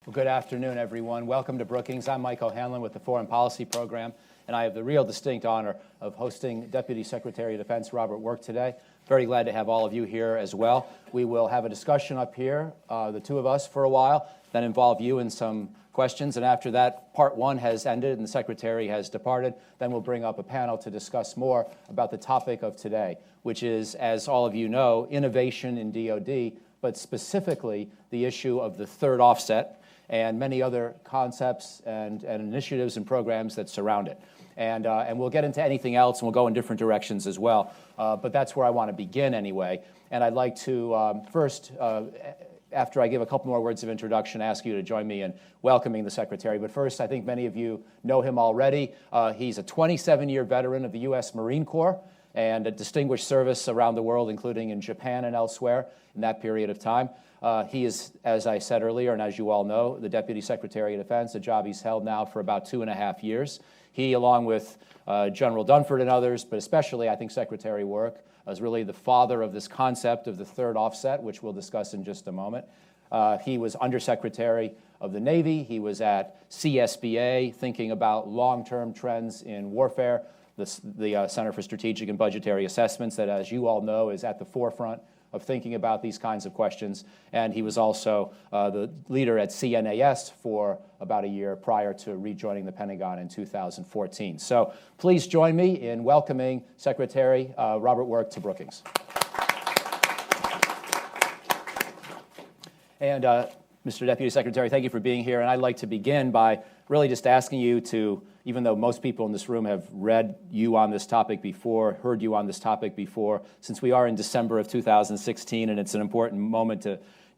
Well, good afternoon, everyone. Welcome to Brookings. I'm Mike O'Hanlon with the Foreign Policy Program, and I have the real distinct honor of hosting Deputy Secretary of Defense Robert Work today. Very glad to have all of you here as well. We will have a discussion up here, the two of us, for a while, then involve you in some questions, and after that, part one has ended and the Secretary has departed, then we'll bring up a panel to discuss more about the topic of today, which is, as all of you know, innovation in DoD, but specifically the issue of the third offset, and many other concepts and initiatives and programs that surround it. And we'll get into anything else, and we'll go in different directions as well. But that's where I want to begin anyway. And I'd like to first, after I give a couple more words of introduction, ask you to join me in welcoming the Secretary. But first, I think many of you know him already. He's a 27-year veteran of the U.S. Marine Corps and a distinguished service around the world, including in Japan and elsewhere in that period of time. He is, as I said earlier, and as you all know, the Deputy Secretary of Defense, a job he's held now for about 2.5 years. He, along with General Dunford and others, but especially, I think, Secretary Work, is really the father of this concept of the third offset, which we'll discuss in just a moment. He was Undersecretary of the Navy. He was at CSBA, thinking about long-term trends in warfare, the Center for Strategic and Budgetary Assessments that, as you all know, is at the forefront of thinking about these kinds of questions. And he was also the leader at CNAS for about a year prior to rejoining the Pentagon in 2014. So please join me in welcoming Secretary Robert Work to Brookings. And Mr. Deputy Secretary, thank you for being here. And I'd like to begin by really just asking you to, even though most people in this room have read you on this topic before, heard you on this topic before, since we are in December of 2016 and it's an important moment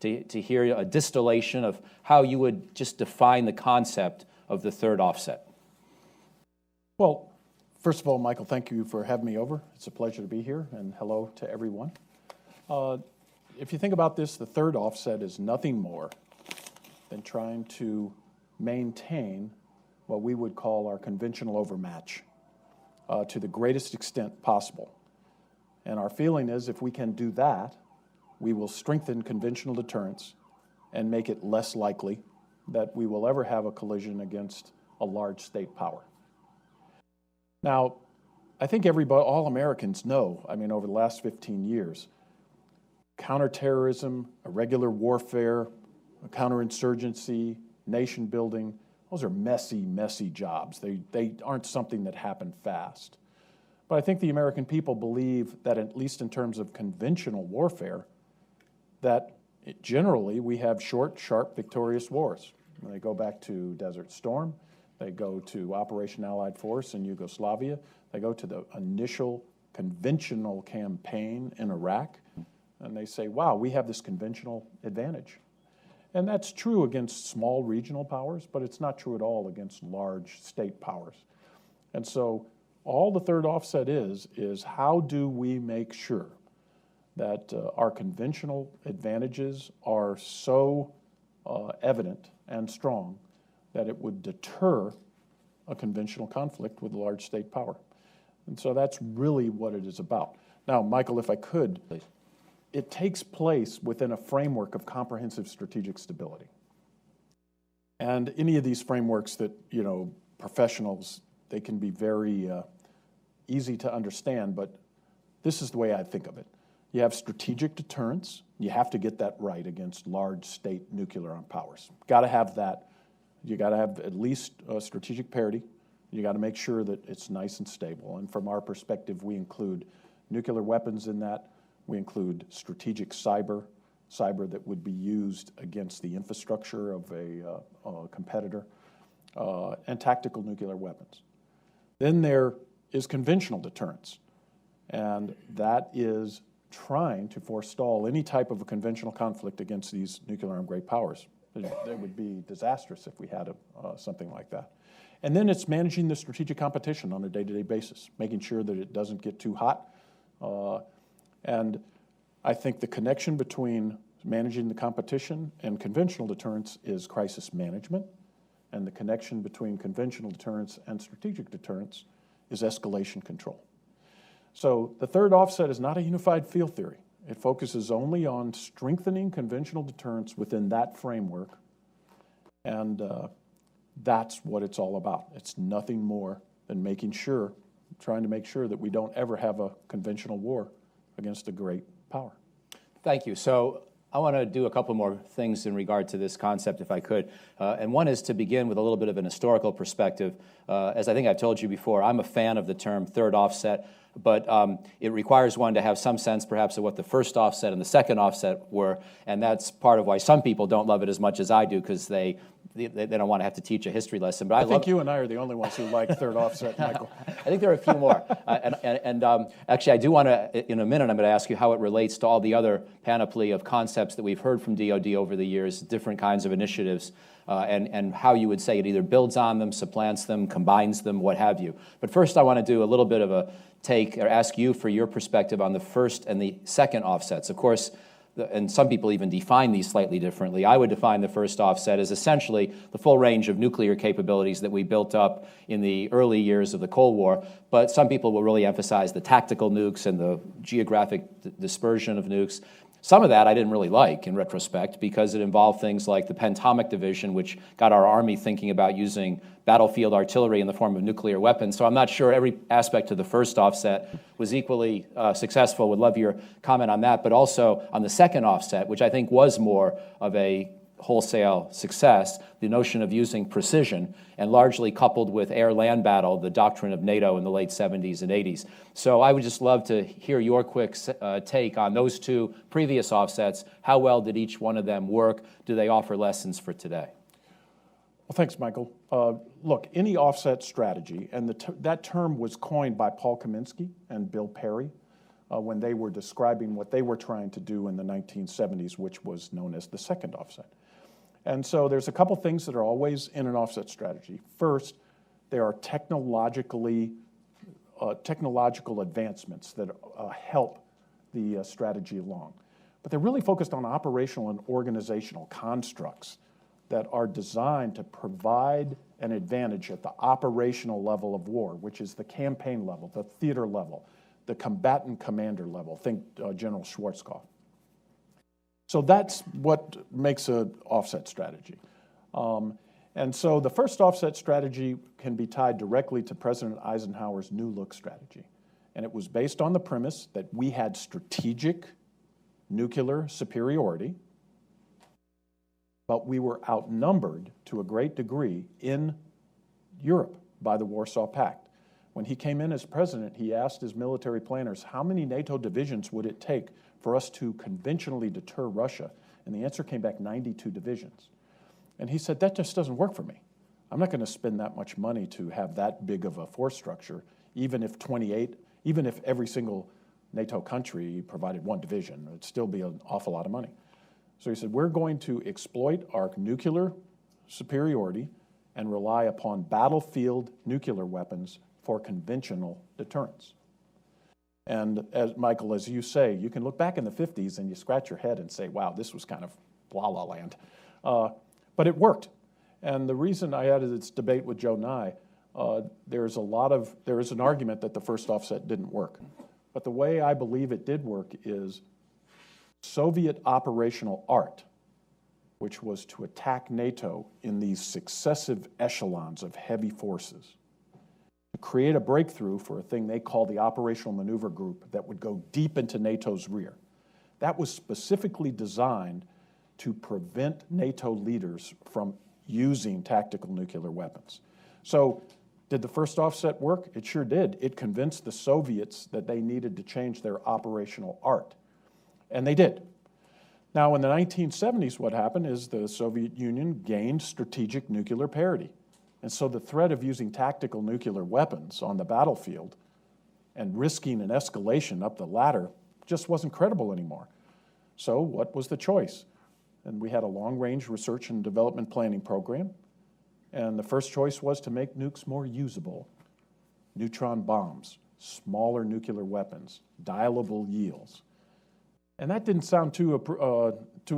to hear a distillation of how you would just define the concept of the third offset. Well, first of all, Michael, thank you for having me over. It's a pleasure to be here, and hello to everyone. If you think about this, the third offset is nothing more than trying to maintain what we would call our conventional overmatch to the greatest extent possible. And our feeling is if we can do that, we will strengthen conventional deterrence and make it less likely that we will ever have a collision against a large state power. Now, I think all Americans know, over the last 15 years, counterterrorism, irregular warfare, counterinsurgency, nation building, those are messy, messy jobs. They aren't something that happen fast. But I think the American people believe that, at least in terms of conventional warfare, that generally we have short, sharp, victorious wars. When they go back to Desert Storm, they go to Operation Allied Force in Yugoslavia, they go to the initial conventional campaign in Iraq, and they say, wow, we have this conventional advantage. And that's true against small regional powers, but it's not true at all against large state powers. And so all the third offset is how do we make sure that our conventional advantages are so evident and strong that it would deter a conventional conflict with a large state power. And so that's really what it is about. Now, Michael, if I could, please. It takes place within a framework of comprehensive strategic stability. And any of these frameworks that, professionals, they can be very easy to understand, but this is the way I think of it. You have strategic deterrence. You have to get that right against large state nuclear armed powers. Got to have that. You got to have at least strategic parity. You got to make sure that it's nice and stable. And from our perspective, we include nuclear weapons in that. We include strategic cyber that would be used against the infrastructure of a competitor, and tactical nuclear weapons. Then there is conventional deterrence, and that is trying to forestall any type of a conventional conflict against these nuclear-armed great powers. It would be disastrous if we had something like that. And then it's managing the strategic competition on a day-to-day basis, making sure that it doesn't get too hot. And I think the connection between managing the competition and conventional deterrence is crisis management, and the connection between conventional deterrence and strategic deterrence is escalation control. So the third offset is not a unified field theory. It focuses only on strengthening conventional deterrence within that framework And that's what it's all about. It's nothing more than trying to make sure that we don't ever have a conventional war against a great power. Thank you. So I want to do a couple more things in regard to this concept, if I could. And one is to begin with a little bit of an historical perspective. As I think I've told you before, I'm a fan of the term third offset, but it requires one to have some sense perhaps of what the first offset and the second offset were, and that's part of why some people don't love it as much as I do, because they don't want to have to teach a history lesson. But I think you and I are the only ones who like third offset, Michael. I think there are a few more. Actually, I do want to, in a minute, I'm going to ask you how it relates to all the other panoply of concepts that we've heard from DoD over the years, different kinds of initiatives, and how you would say it either builds on them, supplants them, combines them, what have you. But first, I want to do a little bit of a take, or ask you for your perspective on the first and the second offsets. Of course, and some people even define these slightly differently. I would define the first offset as essentially the full range of nuclear capabilities that we built up in the early years of the Cold War, but some people will really emphasize the tactical nukes and the geographic dispersion of nukes. Some of that I didn't really like in retrospect, because it involved things like the Pentomic Division, which got our Army thinking about using battlefield artillery in the form of nuclear weapons. So I'm not sure every aspect of the first offset was equally successful. Would love your comment on that. But also on the second offset, which I think was more of a wholesale success, the notion of using precision, and largely coupled with air-land battle, the doctrine of NATO in the late 70s and 80s. So I would just love to hear your quick take on those two previous offsets. How well did each one of them work? Do they offer lessons for today? Well, thanks, Michael. Look, any offset strategy, and that term was coined by Paul Kaminsky and Bill Perry when they were describing what they were trying to do in the 1970s, which was known as the second offset. And so there's a couple things that are always in an offset strategy. First, there are technological advancements that help the strategy along. But they're really focused on operational and organizational constructs that are designed to provide an advantage at the operational level of war, which is the campaign level, the theater level, the combatant commander level. Think General Schwarzkopf. So that's what makes an offset strategy. And so the first offset strategy can be tied directly to President Eisenhower's New Look strategy. And it was based on the premise that we had strategic nuclear superiority, but we were outnumbered to a great degree in Europe by the Warsaw Pact. When he came in as president, he asked his military planners, how many NATO divisions would it take for us to conventionally deter Russia? And the answer came back 92 divisions. And he said, that just doesn't work for me. I'm not going to spend that much money to have that big of a force structure, even if every single NATO country provided one division. It'd still be an awful lot of money. So he said, we're going to exploit our nuclear superiority and rely upon battlefield nuclear weapons for conventional deterrence. And as Michael, as you say, you can look back in the 50s and you scratch your head and say, wow, this was kind of la-la land. But it worked. And the reason I had this debate with Joe Nye, there is an argument that the first offset didn't work. But the way I believe it did work is Soviet operational art, which was to attack NATO in these successive echelons of heavy forces, to create a breakthrough for a thing they call the Operational Maneuver Group that would go deep into NATO's rear. That was specifically designed to prevent NATO leaders from using tactical nuclear weapons. So did the first offset work? It sure did. It convinced the Soviets that they needed to change their operational art. And they did. Now, in the 1970s, what happened is the Soviet Union gained strategic nuclear parity. And so the threat of using tactical nuclear weapons on the battlefield and risking an escalation up the ladder just wasn't credible anymore. So what was the choice? And we had a long-range research and development planning program. And the first choice was to make nukes more usable. Neutron bombs, smaller nuclear weapons, dialable yields. And that didn't sound too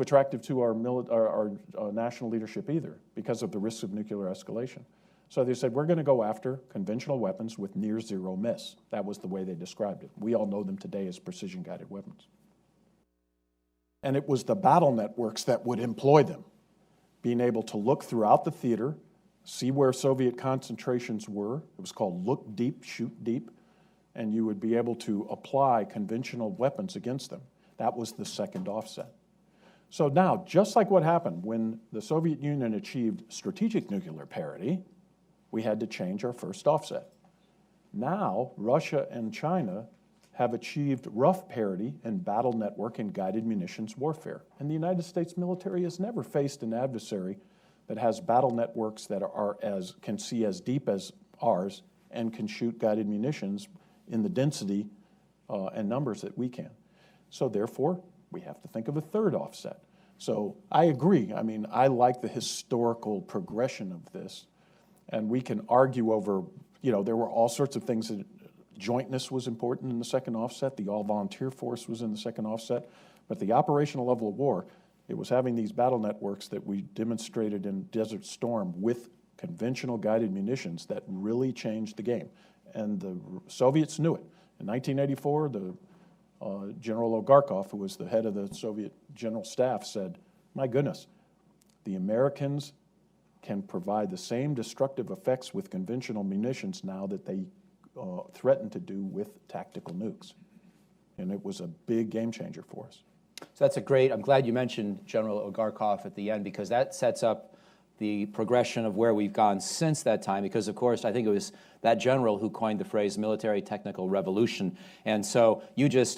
attractive to our national leadership either, because of the risks of nuclear escalation. So they said, we're going to go after conventional weapons with near zero miss. That was the way they described it. We all know them today as precision-guided weapons. And it was the battle networks that would employ them. being able to look throughout the theater, see where Soviet concentrations were. It was called look deep, shoot deep, and you would be able to apply conventional weapons against them. That was the second offset. So now, just like what happened when the Soviet Union achieved strategic nuclear parity, we had to change our first offset. Now, Russia and China have achieved rough parity in battle network and guided munitions warfare. And the United States military has never faced an adversary that has battle networks that can see as deep as ours and can shoot guided munitions in the density and numbers that we can. So therefore, we have to think of a third offset. So I agree. I mean, I like the historical progression of this. And we can argue over, there were all sorts of things that jointness was important in the second offset. The all-volunteer force was in the second offset. But the operational level of war, it was having these battle networks that we demonstrated in Desert Storm with conventional guided munitions that really changed the game. And the Soviets knew it. In 1984, General Ogarkov, who was the head of the Soviet General Staff, said, my goodness, the Americans can provide the same destructive effects with conventional munitions now that they threaten to do with tactical nukes. And it was a big game changer for us. So that's I'm glad you mentioned General Ogarkov at the end, because that sets up the progression of where we've gone since that time, because of course I think it was that general who coined the phrase military technical revolution. And so you just,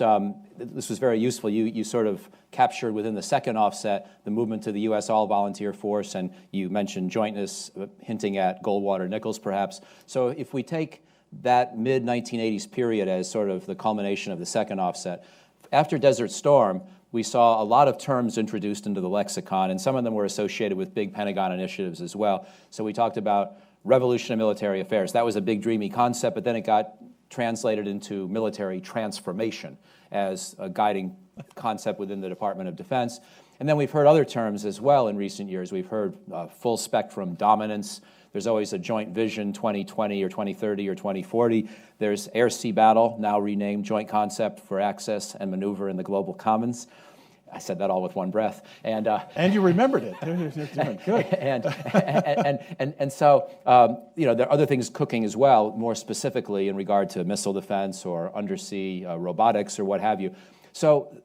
this was very useful, you sort of captured within the second offset the movement to the U.S. all-volunteer force, and you mentioned jointness, hinting at Goldwater Nichols perhaps. So if we take that mid-1980s period as sort of the culmination of the second offset, after Desert Storm, we saw a lot of terms introduced into the lexicon, and some of them were associated with big Pentagon initiatives as well. So we talked about revolution in military affairs. That was a big, dreamy concept, but then it got translated into military transformation as a guiding concept within the Department of Defense. And then we've heard other terms as well in recent years. We've heard full spectrum dominance. There's always a joint vision, 2020 or 2030 or 2040. There's air-sea battle, now renamed Joint Concept for Access and Maneuver in the Global Commons. I said that all with one breath. And you remembered it. You're doing good. and so, there are other things cooking as well, more specifically in regard to missile defense or undersea robotics or what have you. So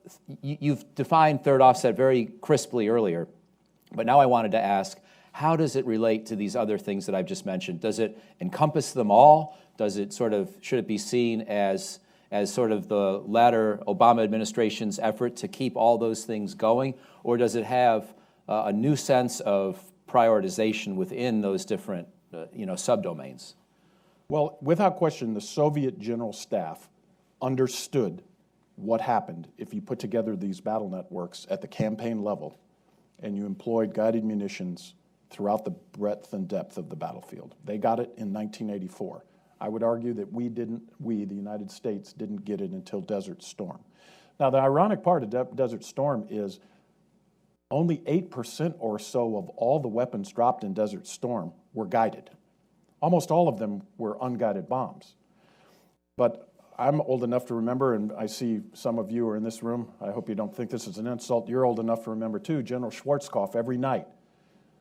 you've defined third offset very crisply earlier, but now I wanted to ask, how does it relate to these other things that I've just mentioned? Does it encompass them all? Should it be seen as sort of the latter Obama administration's effort to keep all those things going? Or does it have a new sense of prioritization within those different subdomains? Well, without question, the Soviet General Staff understood what happened if you put together these battle networks at the campaign level and you employed guided munitions throughout the breadth and depth of the battlefield. They got it in 1984. I would argue that the United States, didn't get it until Desert Storm. Now, the ironic part of Desert Storm is only 8% or so of all the weapons dropped in Desert Storm were guided. Almost all of them were unguided bombs. But I'm old enough to remember, and I see some of you are in this room, I hope you don't think this is an insult, you're old enough to remember too, General Schwarzkopf every night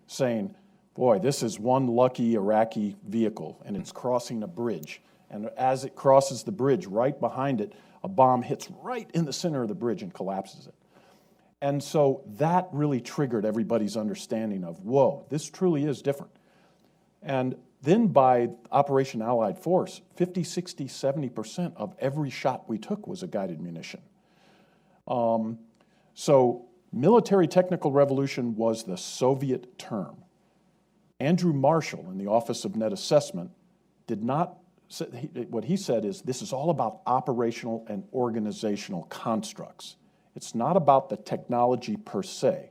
saying, boy, this is one lucky Iraqi vehicle, and it's crossing a bridge. And as it crosses the bridge, right behind it, a bomb hits right in the center of the bridge and collapses it. And so that really triggered everybody's understanding of, whoa, this truly is different. And then by Operation Allied Force, 50, 60, 70% of every shot we took was a guided munition. So military technical revolution was the Soviet term. Andrew Marshall in the Office of Net Assessment did not, what he said is, this is all about operational and organizational constructs. It's not about the technology per se.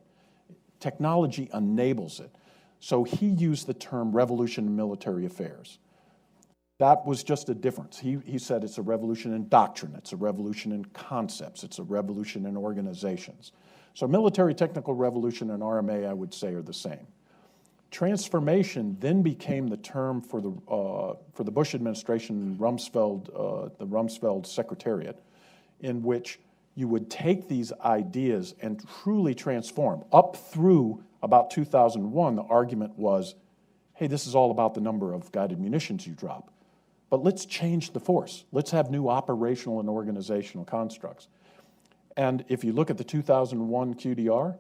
Technology enables it. So he used the term revolution in military affairs. That was just a difference. He said it's a revolution in doctrine, it's a revolution in concepts, it's a revolution in organizations. So military technical revolution and RMA, I would say, are the same. Transformation then became the term for the Bush administration, the Rumsfeld Secretariat, in which you would take these ideas and truly transform up through About 2001, the argument was, hey, this is all about the number of guided munitions you drop. But let's change the force. Let's have new operational and organizational constructs. And if you look at the 2001 QDR,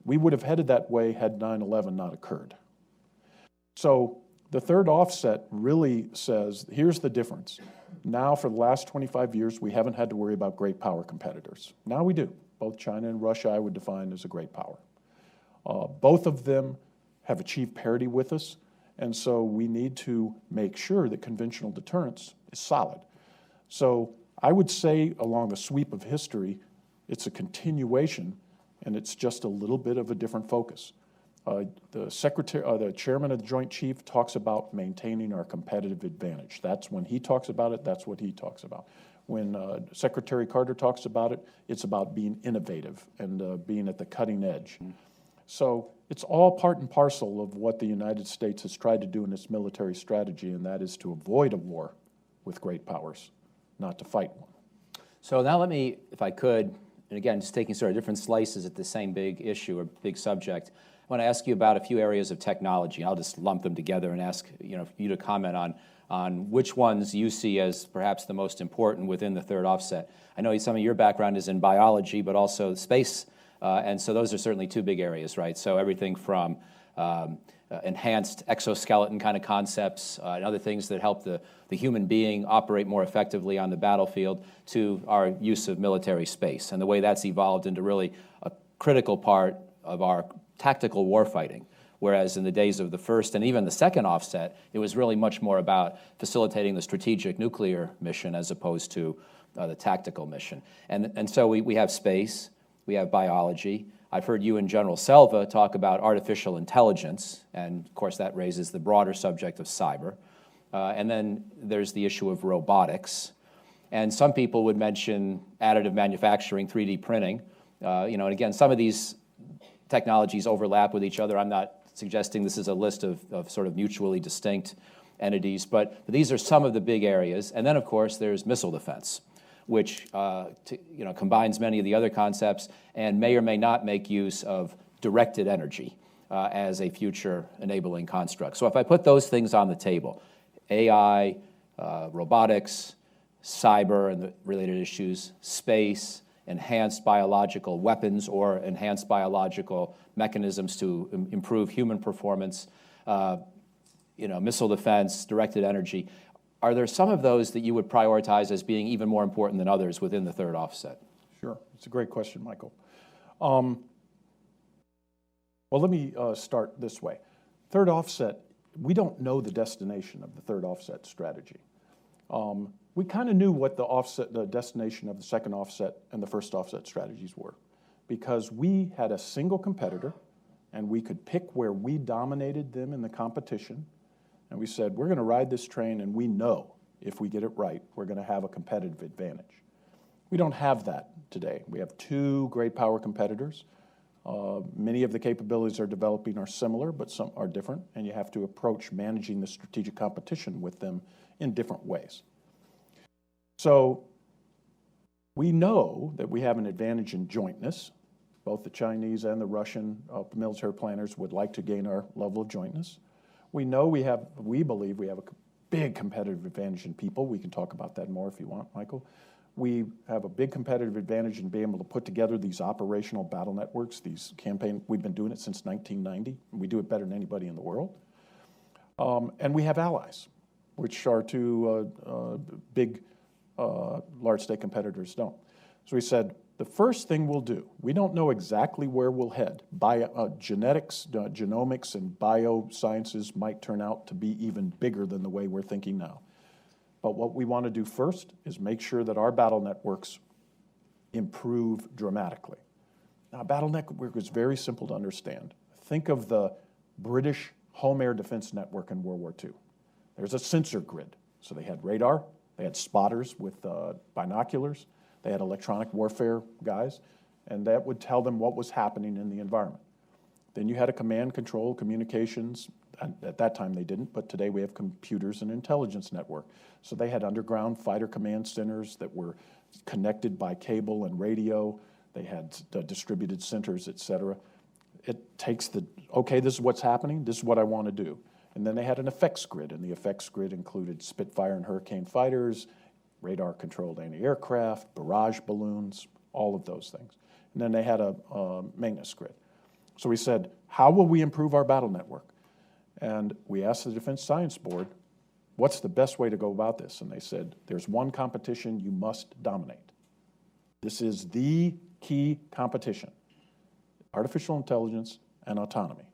we would have headed that way had 9/11 not occurred. So the third offset really says, here's the difference. Now, for the last 25 years, we haven't had to worry about great power competitors. Now we do. Both China and Russia I would define as a great power. Both of them have achieved parity with us, and so we need to make sure that conventional deterrence is solid. So I would say along the sweep of history, it's a continuation, and it's just a little bit of a different focus. The chairman of the Joint Chief talks about maintaining our competitive advantage. That's when he talks about it, that's what he talks about. When Secretary Carter talks about it, it's about being innovative and being at the cutting edge. So it's all part and parcel of what the United States has tried to do in its military strategy, and that is to avoid a war with great powers, not to fight one. So now let me, if I could, and again, just taking sort of different slices at the same big issue or big subject, I want to ask you about a few areas of technology. I'll just lump them together and ask you to comment on which ones you see as perhaps the most important within the third offset. I know some of your background is in biology, but also space, and so those are certainly two big areas, right? So everything from enhanced exoskeleton kind of concepts and other things that help the human being operate more effectively on the battlefield to our use of military space and the way that's evolved into really a critical part of our tactical warfighting. Whereas in the days of the first and even the second offset, it was really much more about facilitating the strategic nuclear mission as opposed to the tactical mission. And so we have space, we have biology. I've heard you and General Selva talk about artificial intelligence, and of course that raises the broader subject of cyber. And then there's the issue of robotics. And some people would mention additive manufacturing, 3D printing. And again, some of these technologies overlap with each other. I'm not suggesting this is a list of sort of mutually distinct entities, but these are some of the big areas. And then, of course, there's missile defense, which combines many of the other concepts and may or may not make use of directed energy as a future enabling construct. So if I put those things on the table, AI, robotics, cyber and the related issues, space, enhanced biological weapons or enhanced biological mechanisms to improve human performance, missile defense, directed energy. Are there some of those that you would prioritize as being even more important than others within the third offset? Sure. It's a great question, Michael. Well, let me start this way. Third offset, we don't know the destination of the third offset strategy. We kind of knew what the destination of the second offset and the first offset strategies were, because we had a single competitor and we could pick where we dominated them in the competition. And we said, we're going to ride this train, and we know if we get it right, we're going to have a competitive advantage. We don't have that today. We have two great power competitors. Many of the capabilities they're developing are similar, but some are different, and you have to approach managing the strategic competition with them in different ways. So we know that we have an advantage in jointness. Both the Chinese and the Russian military planners would like to gain our level of jointness. We know we believe we have a big competitive advantage in people. We can talk about that more if you want, Michael. We have a big competitive advantage in being able to put together these operational battle networks, these campaigns. We've been doing it since 1990. We do it better than anybody in the world. And we have allies, which our two big large state competitors don't. So we said, the first thing we'll do, we don't know exactly where we'll head. Genetics, genomics, and biosciences might turn out to be even bigger than the way we're thinking now. But what we want to do first is make sure that our battle networks improve dramatically. Now, a battle network is very simple to understand. Think of the British home air defense network in World War II. There's a sensor grid. So they had radar, they had spotters with binoculars, they had electronic warfare guys, and that would tell them what was happening in the environment. Then you had a command, control, communications. At that time they didn't, but today we have computers and intelligence network. So they had underground fighter command centers that were connected by cable and radio. They had distributed centers, et cetera. it takes okay, this is what's happening, this is what I want to do. And then they had an effects grid, and the effects grid included Spitfire and Hurricane fighters, radar-controlled anti-aircraft, barrage balloons, all of those things. And then they had a maintenance grid. So we said, how will we improve our battle network? And we asked the Defense Science Board, what's the best way to go about this? And they said, there's one competition you must dominate. This is the key competition, artificial intelligence and autonomy.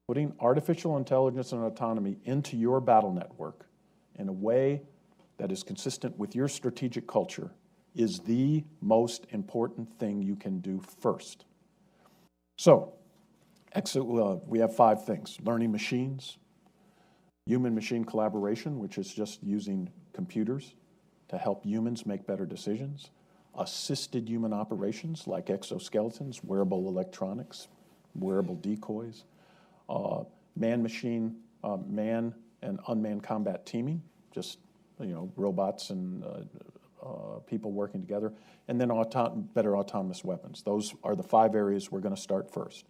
Putting artificial intelligence and autonomy into your battle network in a way that is consistent with your strategic culture is the most important thing you can do first. So, we have 5 things: learning machines, human-machine collaboration, which is just using computers to help humans make better decisions, assisted human operations like exoskeletons, wearable electronics, wearable decoys, man-machine, man and unmanned combat teaming, just robots and people working together, and then better autonomous weapons. Those are the 5 areas we're going to start first.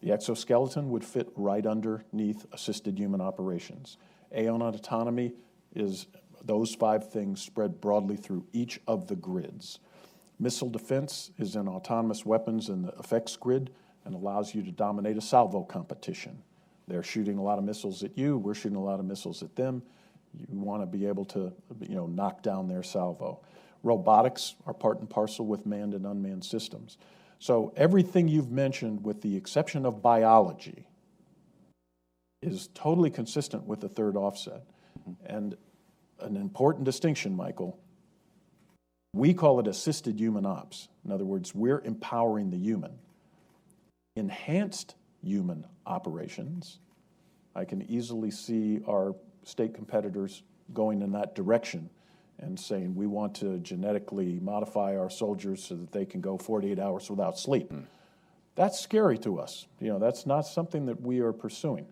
The exoskeleton would fit right underneath assisted human operations. A on autonomy is those 5 things spread broadly through each of the grids. Missile defense is in autonomous weapons in the effects grid and allows you to dominate a salvo competition. They're shooting a lot of missiles at you, we're shooting a lot of missiles at them. You want to be able to knock down their salvo. Robotics are part and parcel with manned and unmanned systems. So everything you've mentioned, with the exception of biology, is totally consistent with the 3rd offset. And an important distinction, Michael, we call it assisted human ops. In other words, we're empowering the human. Enhanced human operations, I can easily see our state competitors going in that direction and saying, we want to genetically modify our soldiers so that they can go 48 hours without sleep. That's scary to us. That's not something that we are pursuing.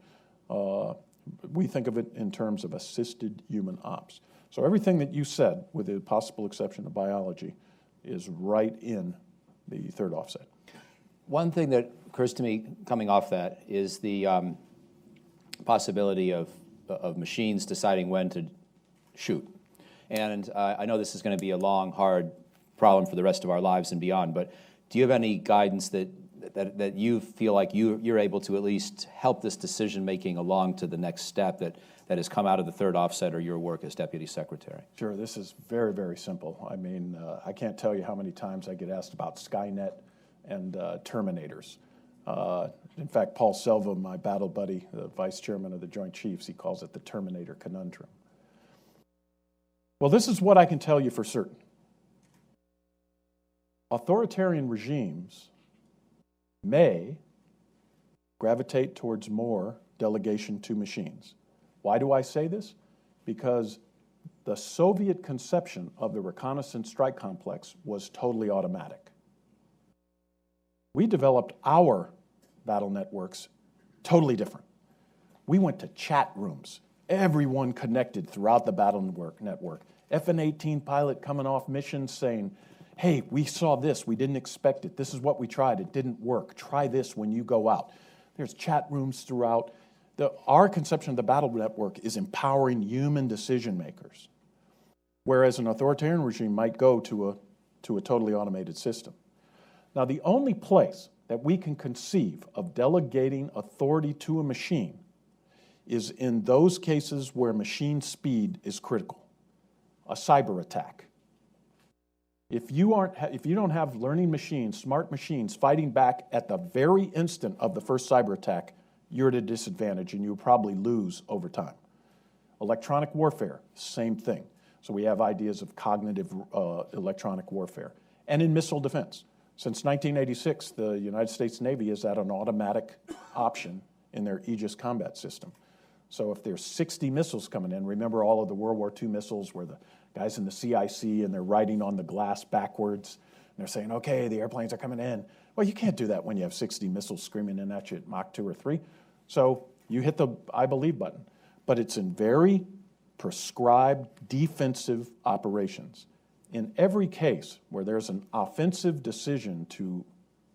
We think of it in terms of assisted human ops. So everything that you said, with the possible exception of biology, is right in the 3rd offset. One thing that occurs to me coming off that is the possibility of machines deciding when to shoot. And I know this is going to be a long, hard problem for the rest of our lives and beyond, but do you have any guidance that you feel like you're able to at least help this decision-making along to the next step that has come out of the 3rd offset or your work as Deputy Secretary? Sure, this is very, very simple. I mean, I can't tell you how many times I get asked about Skynet and Terminators. In fact, Paul Selva, my battle buddy, the Vice Chairman of the Joint Chiefs, he calls it the Terminator conundrum. Well, this is what I can tell you for certain. Authoritarian regimes may gravitate towards more delegation to machines. Why do I say this? Because the Soviet conception of the reconnaissance strike complex was totally automatic. We developed our battle networks totally different. We went to chat rooms, everyone connected throughout the battle network. FN-18 pilot coming off missions saying, hey, we saw this, we didn't expect it, this is what we tried, it didn't work, try this when you go out. There's chat rooms throughout. Our conception of the battle network is empowering human decision makers, whereas an authoritarian regime might go to a totally automated system. Now, the only place that we can conceive of delegating authority to a machine is in those cases where machine speed is critical. A cyber attack. If you don't have learning machines, smart machines fighting back at the very instant of the first cyber attack, you're at a disadvantage and you'll probably lose over time. Electronic warfare, same thing. So we have ideas of cognitive electronic warfare. And in missile defense. Since 1986, the United States Navy has had an automatic option in their Aegis combat system. So if there's 60 missiles coming in, remember all of the World War II missiles where the guys in the CIC and they're writing on the glass backwards, and they're saying, okay, the airplanes are coming in. Well, you can't do that when you have 60 missiles screaming in at you at Mach 2 or 3. So you hit the I believe button. But it's in very prescribed defensive operations. In every case where there's an offensive decision to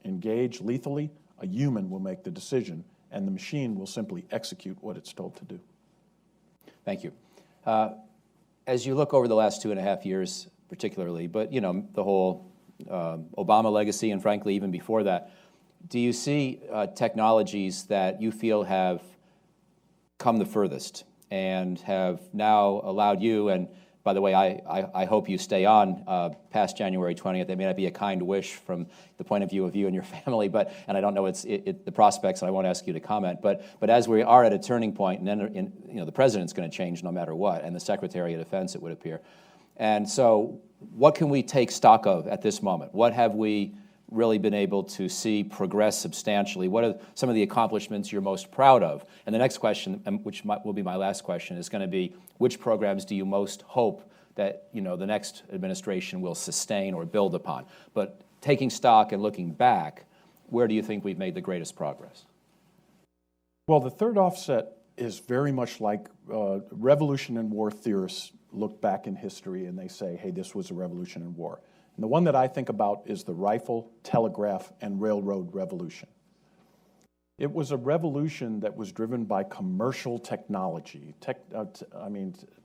engage lethally, a human will make the decision, and the machine will simply execute what it's told to do. Thank you. As you look over the last 2.5 years particularly, but the whole Obama legacy and frankly even before that, do you see technologies that you feel have come the furthest and have now allowed you, and by the way, I hope you stay on past January 20th. That may not be a kind wish from the point of view of you and your family, and I don't know the prospects, and I won't ask you to comment. But as we are at a turning point, and then the president's going to change no matter what, and the Secretary of Defense, it would appear. And so, what can we take stock of at this moment? What have we really been able to see progress substantially? What are some of the accomplishments you're most proud of? And the next question, which will be my last question, is going to be, which programs do you most hope that the next administration will sustain or build upon? But taking stock and looking back, where do you think we've made the greatest progress? Well, the third offset is very much like revolution and war theorists look back in history and they say, hey, this was a revolution and war. And the one that I think about is the rifle, telegraph, and railroad revolution. It was a revolution that was driven by commercial technology.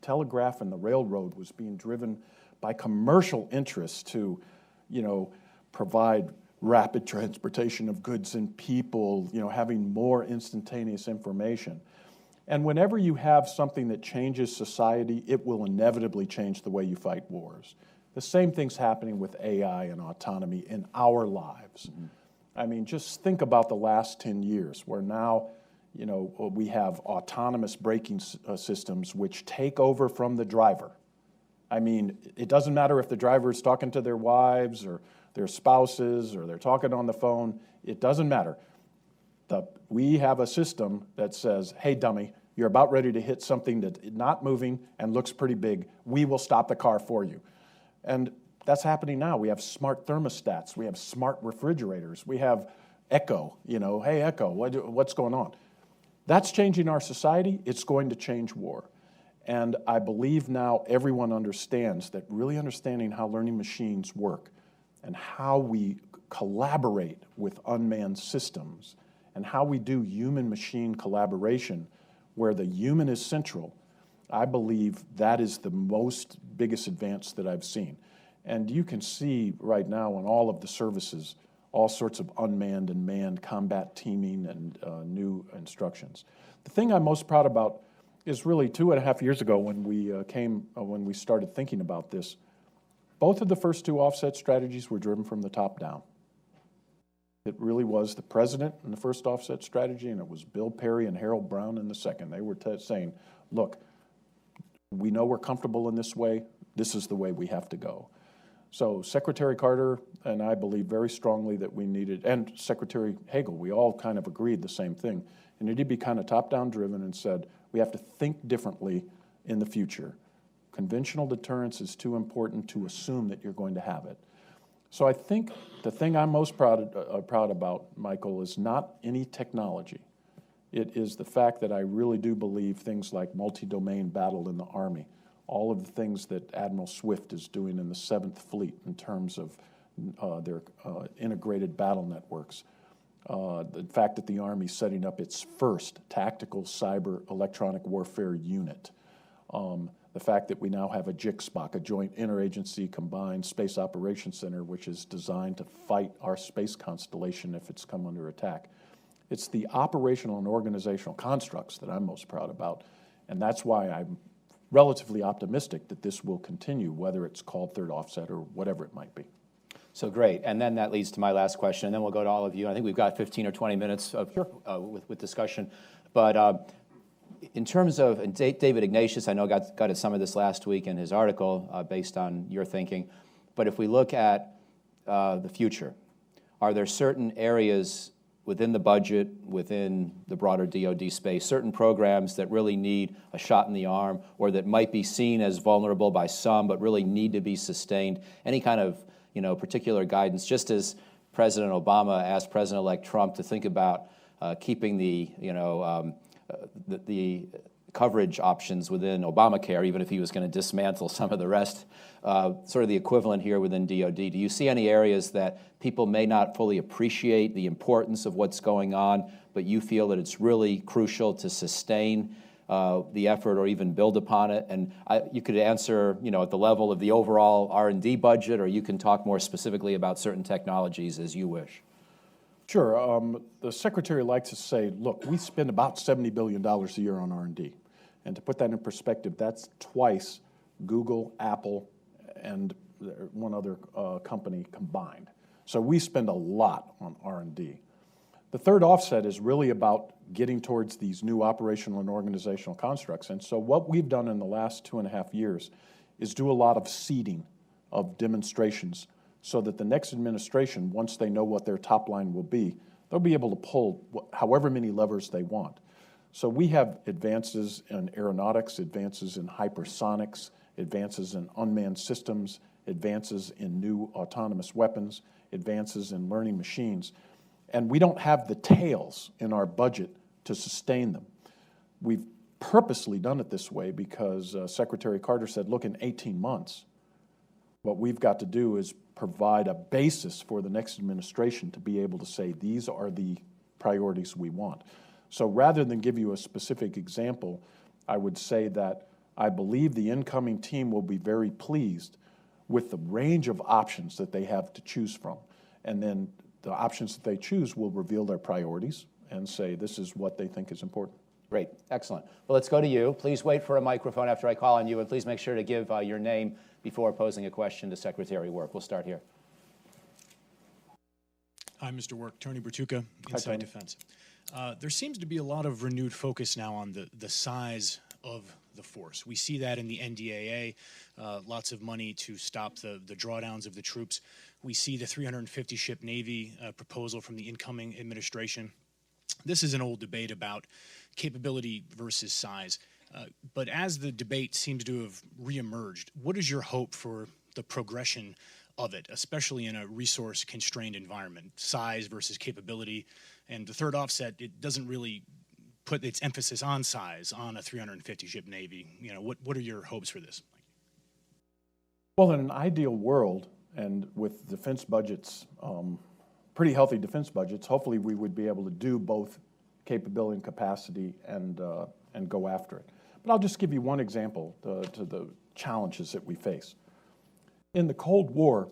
Telegraph and the railroad was being driven by commercial interests to, provide rapid transportation of goods and people, having more instantaneous information. And whenever you have something that changes society, it will inevitably change the way you fight wars. The same thing's happening with AI and autonomy in our lives. Mm-hmm. Just think about the last 10 years where now, we have autonomous braking systems which take over from the driver. It doesn't matter if the driver is talking to their wives or their spouses or they're talking on the phone. It doesn't matter. We have a system that says, hey, dummy, you're about ready to hit something that's not moving and looks pretty big. We will stop the car for you. And that's happening now. We have smart thermostats. We have smart refrigerators. We have Echo, hey, Echo, what's going on? That's changing our society. It's going to change war. And I believe now everyone understands that really understanding how learning machines work and how we collaborate with unmanned systems and how we do human-machine collaboration where the human is central, I believe that is the biggest advance that I've seen. And you can see right now on all of the services, all sorts of unmanned and manned combat teaming and new instructions. The thing I'm most proud about is really 2.5 years ago when we started thinking about this, both of the first two offset strategies were driven from the top down. It really was the president in the first offset strategy, and it was Bill Perry and Harold Brown in the second. They were saying, look, we know we're comfortable in this way. This is the way we have to go. So Secretary Carter and I believe very strongly that we needed, and Secretary Hagel, we all kind of agreed the same thing. And it did be kind of top-down driven and said, we have to think differently in the future. Conventional deterrence is too important to assume that you're going to have it. So I think the thing I'm most proud about, Michael, is not any technology. It is the fact that I really do believe things like multi-domain battle in the Army, all of the things that Admiral Swift is doing in the 7th Fleet in terms of their integrated battle networks, the fact that the Army is setting up its first tactical cyber electronic warfare unit, the fact that we now have a JICSPOC, a Joint Interagency Combined Space Operations Center, which is designed to fight our space constellation if it's come under attack. It's the operational and organizational constructs that I'm most proud about, and that's why I'm relatively optimistic that this will continue, whether it's called third offset or whatever it might be. So great, and then that leads to my last question, and then we'll go to all of you. I think we've got 15 or 20 minutes of, with discussion, but in terms of, and David Ignatius, I know got at some of this last week in his article based on your thinking, but if we look at the future, are there certain areas within the budget, within the broader DoD space, certain programs that really need a shot in the arm or that might be seen as vulnerable by some but really need to be sustained? Any kind of particular guidance, just as President Obama asked President-elect Trump to think about keeping the coverage options within Obamacare, even if he was going to dismantle some of the rest, sort of the equivalent here within DoD. Do you see any areas that people may not fully appreciate the importance of what's going on, but you feel that it's really crucial to sustain the effort or even build upon it? And you could answer, at the level of the overall R&D budget, or you can talk more specifically about certain technologies as you wish. Sure. The Secretary likes to say, look, we spend about $70 billion a year on R&D. And to put that in perspective, that's twice Google, Apple, and one other company combined. So we spend a lot on R&D. The third offset is really about getting towards these new operational and organizational constructs. And so what we've done in the last 2.5 years is do a lot of seeding of demonstrations so that the next administration, once they know what their top line will be, they'll be able to pull however many levers they want. So we have advances in aeronautics, advances in hypersonics, advances in unmanned systems, advances in new autonomous weapons, advances in learning machines. And we don't have the tails in our budget to sustain them. We've purposely done it this way because Secretary Carter said, look, in 18 months, what we've got to do is provide a basis for the next administration to be able to say, these are the priorities we want. So rather than give you a specific example, I would say that I believe the incoming team will be very pleased with the range of options that they have to choose from. And then the options that they choose will reveal their priorities and say this is what they think is important. Great, excellent. Well, let's go to you. Please wait for a microphone after I call on you, and please make sure to give your name before posing a question to Secretary Work. We'll start here. Hi, Mr. Work. Tony Bertuca, Inside Defense. There seems to be a lot of renewed focus now on the size of the force. We see that in the NDAA, lots of money to stop the drawdowns of the troops. We see the 350-ship Navy proposal from the incoming administration. This is an old debate about capability versus size. But as the debate seems to have reemerged, what is your hope for the progression of it, especially in a resource-constrained environment, size versus capability? And the third offset, it doesn't really put its emphasis on size on a 350-ship Navy. What are your hopes for this? Well, in an ideal world, and with defense budgets, pretty healthy defense budgets, hopefully we would be able to do both capability and capacity and go after it. But I'll just give you one example to the challenges that we face. In the Cold War,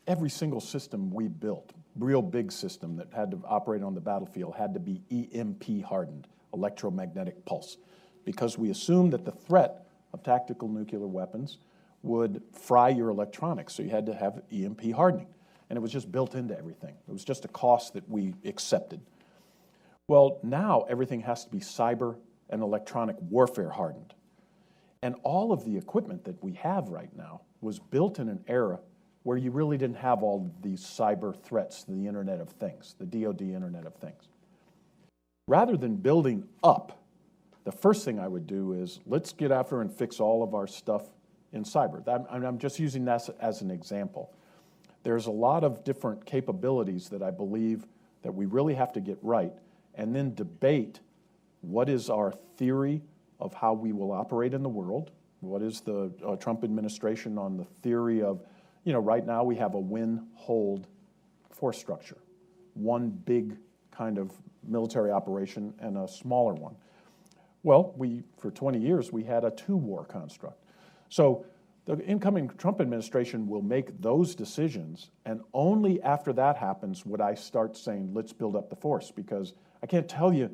every single system we built, real big system that had to operate on the battlefield, had to be EMP hardened, electromagnetic pulse, because we assumed that the threat of tactical nuclear weapons would fry your electronics, so you had to have EMP hardening. And it was just built into everything. It was just a cost that we accepted. Well, now everything has to be cyber and electronic warfare hardened. And all of the equipment that we have right now was built in an era where you really didn't have all of these cyber threats, the Internet of Things, the DoD Internet of Things. Rather than building up, the first thing I would do is let's get after and fix all of our stuff in cyber. I'm just using that as an example. There's a lot of different capabilities that I believe that we really have to get right, and then debate what is our theory of how we will operate in the world. What is the Trump administration on the theory of, right now we have a win-hold force structure, one big kind of military operation and a smaller one. Well, for 20 years, we had a two-war construct. So the incoming Trump administration will make those decisions, and only after that happens would I start saying, let's build up the force, because I can't tell you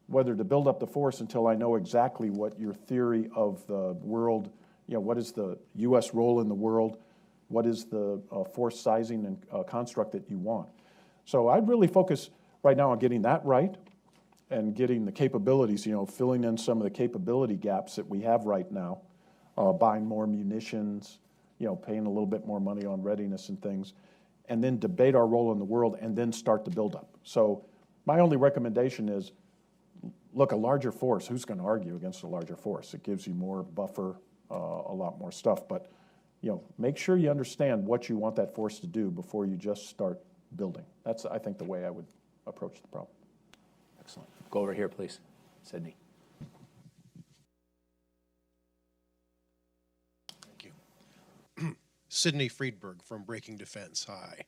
whether to build up the force until I know exactly what your theory of the world, what is the U.S. role in the world, what is the force sizing and construct that you want. So I'd really focus right now on getting that right and getting the capabilities, filling in some of the capability gaps that we have right now, buying more munitions, paying a little bit more money on readiness and things, and then debate our role in the world and then start the buildup. So my only recommendation is, look, a larger force, who's going to argue against a larger force? It gives you more buffer, a lot more stuff, but make sure you understand what you want that force to do before you just start building. That's, I think, the way I would approach the problem. Excellent. Go over here, please. Sydney. Sidney Friedberg from Breaking Defense. Hi.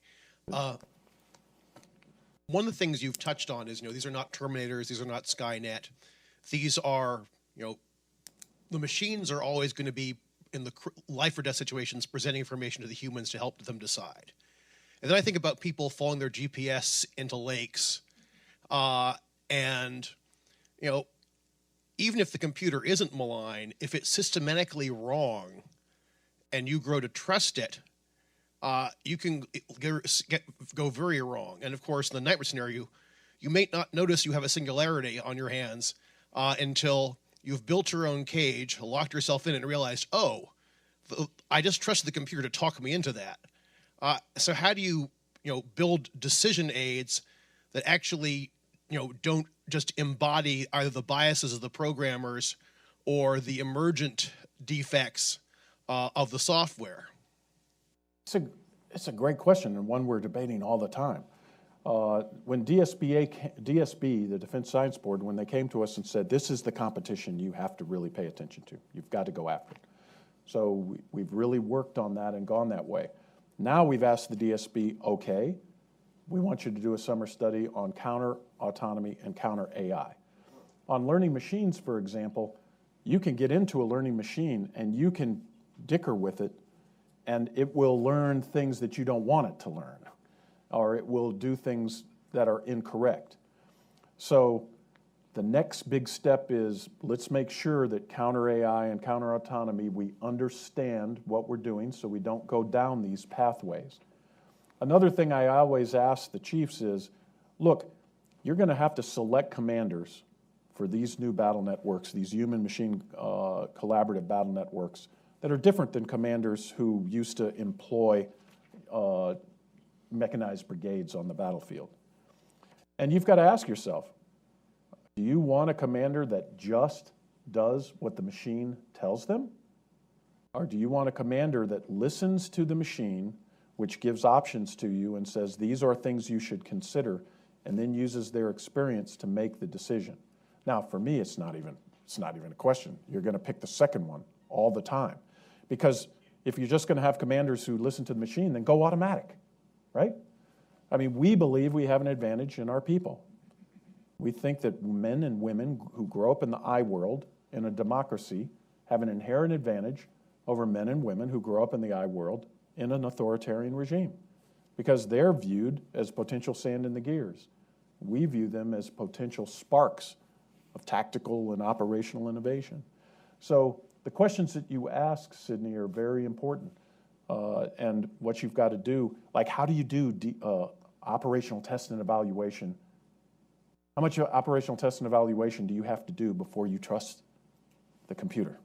One of the things you've touched on is, these are not Terminators, these are not Skynet. These are, the machines are always going to be in the life or death situations presenting information to the humans to help them decide. And then I think about people following their GPS into lakes, and, even if the computer isn't malign, if it's systematically wrong and you grow to trust it, you can go very wrong. And of course, in the nightmare scenario, you may not notice you have a singularity on your hands until you've built your own cage, locked yourself in, and realized, oh, I just trusted the computer to talk me into that. So how do you, build decision aids that actually, don't just embody either the biases of the programmers or the emergent defects of the software? It's a great question, and one we're debating all the time. When DSB, the Defense Science Board, when they came to us and said, this is the competition you have to really pay attention to. You've got to go after it. So we've really worked on that and gone that way. Now we've asked the DSB, okay, we want you to do a summer study on counter autonomy and counter AI. On learning machines, for example, you can get into a learning machine and you can dicker with it, and it will learn things that you don't want it to learn, or it will do things that are incorrect. So the next big step is, let's make sure that counter AI and counter autonomy, we understand what we're doing so we don't go down these pathways. Another thing I always ask the chiefs is, look, you're going to have to select commanders for these new battle networks, these human-machine collaborative battle networks that are different than commanders who used to employ mechanized brigades on the battlefield. And you've got to ask yourself, do you want a commander that just does what the machine tells them? Or do you want a commander that listens to the machine, which gives options to you and says, these are things you should consider, and then uses their experience to make the decision? Now, for me, it's not even a question. You're going to pick the second one all the time. Because if you're just going to have commanders who listen to the machine, then go automatic, right? I mean, we believe we have an advantage in our people. We think that men and women who grow up in the I world in a democracy have an inherent advantage over men and women who grow up in the I world in an authoritarian regime, because they're viewed as potential sand in the gears. We view them as potential sparks of tactical and operational innovation. So the questions that you ask, Sidney, are very important. And what you've got to do, like how do you do operational test and evaluation? How much operational test and evaluation do you have to do before you trust the computer?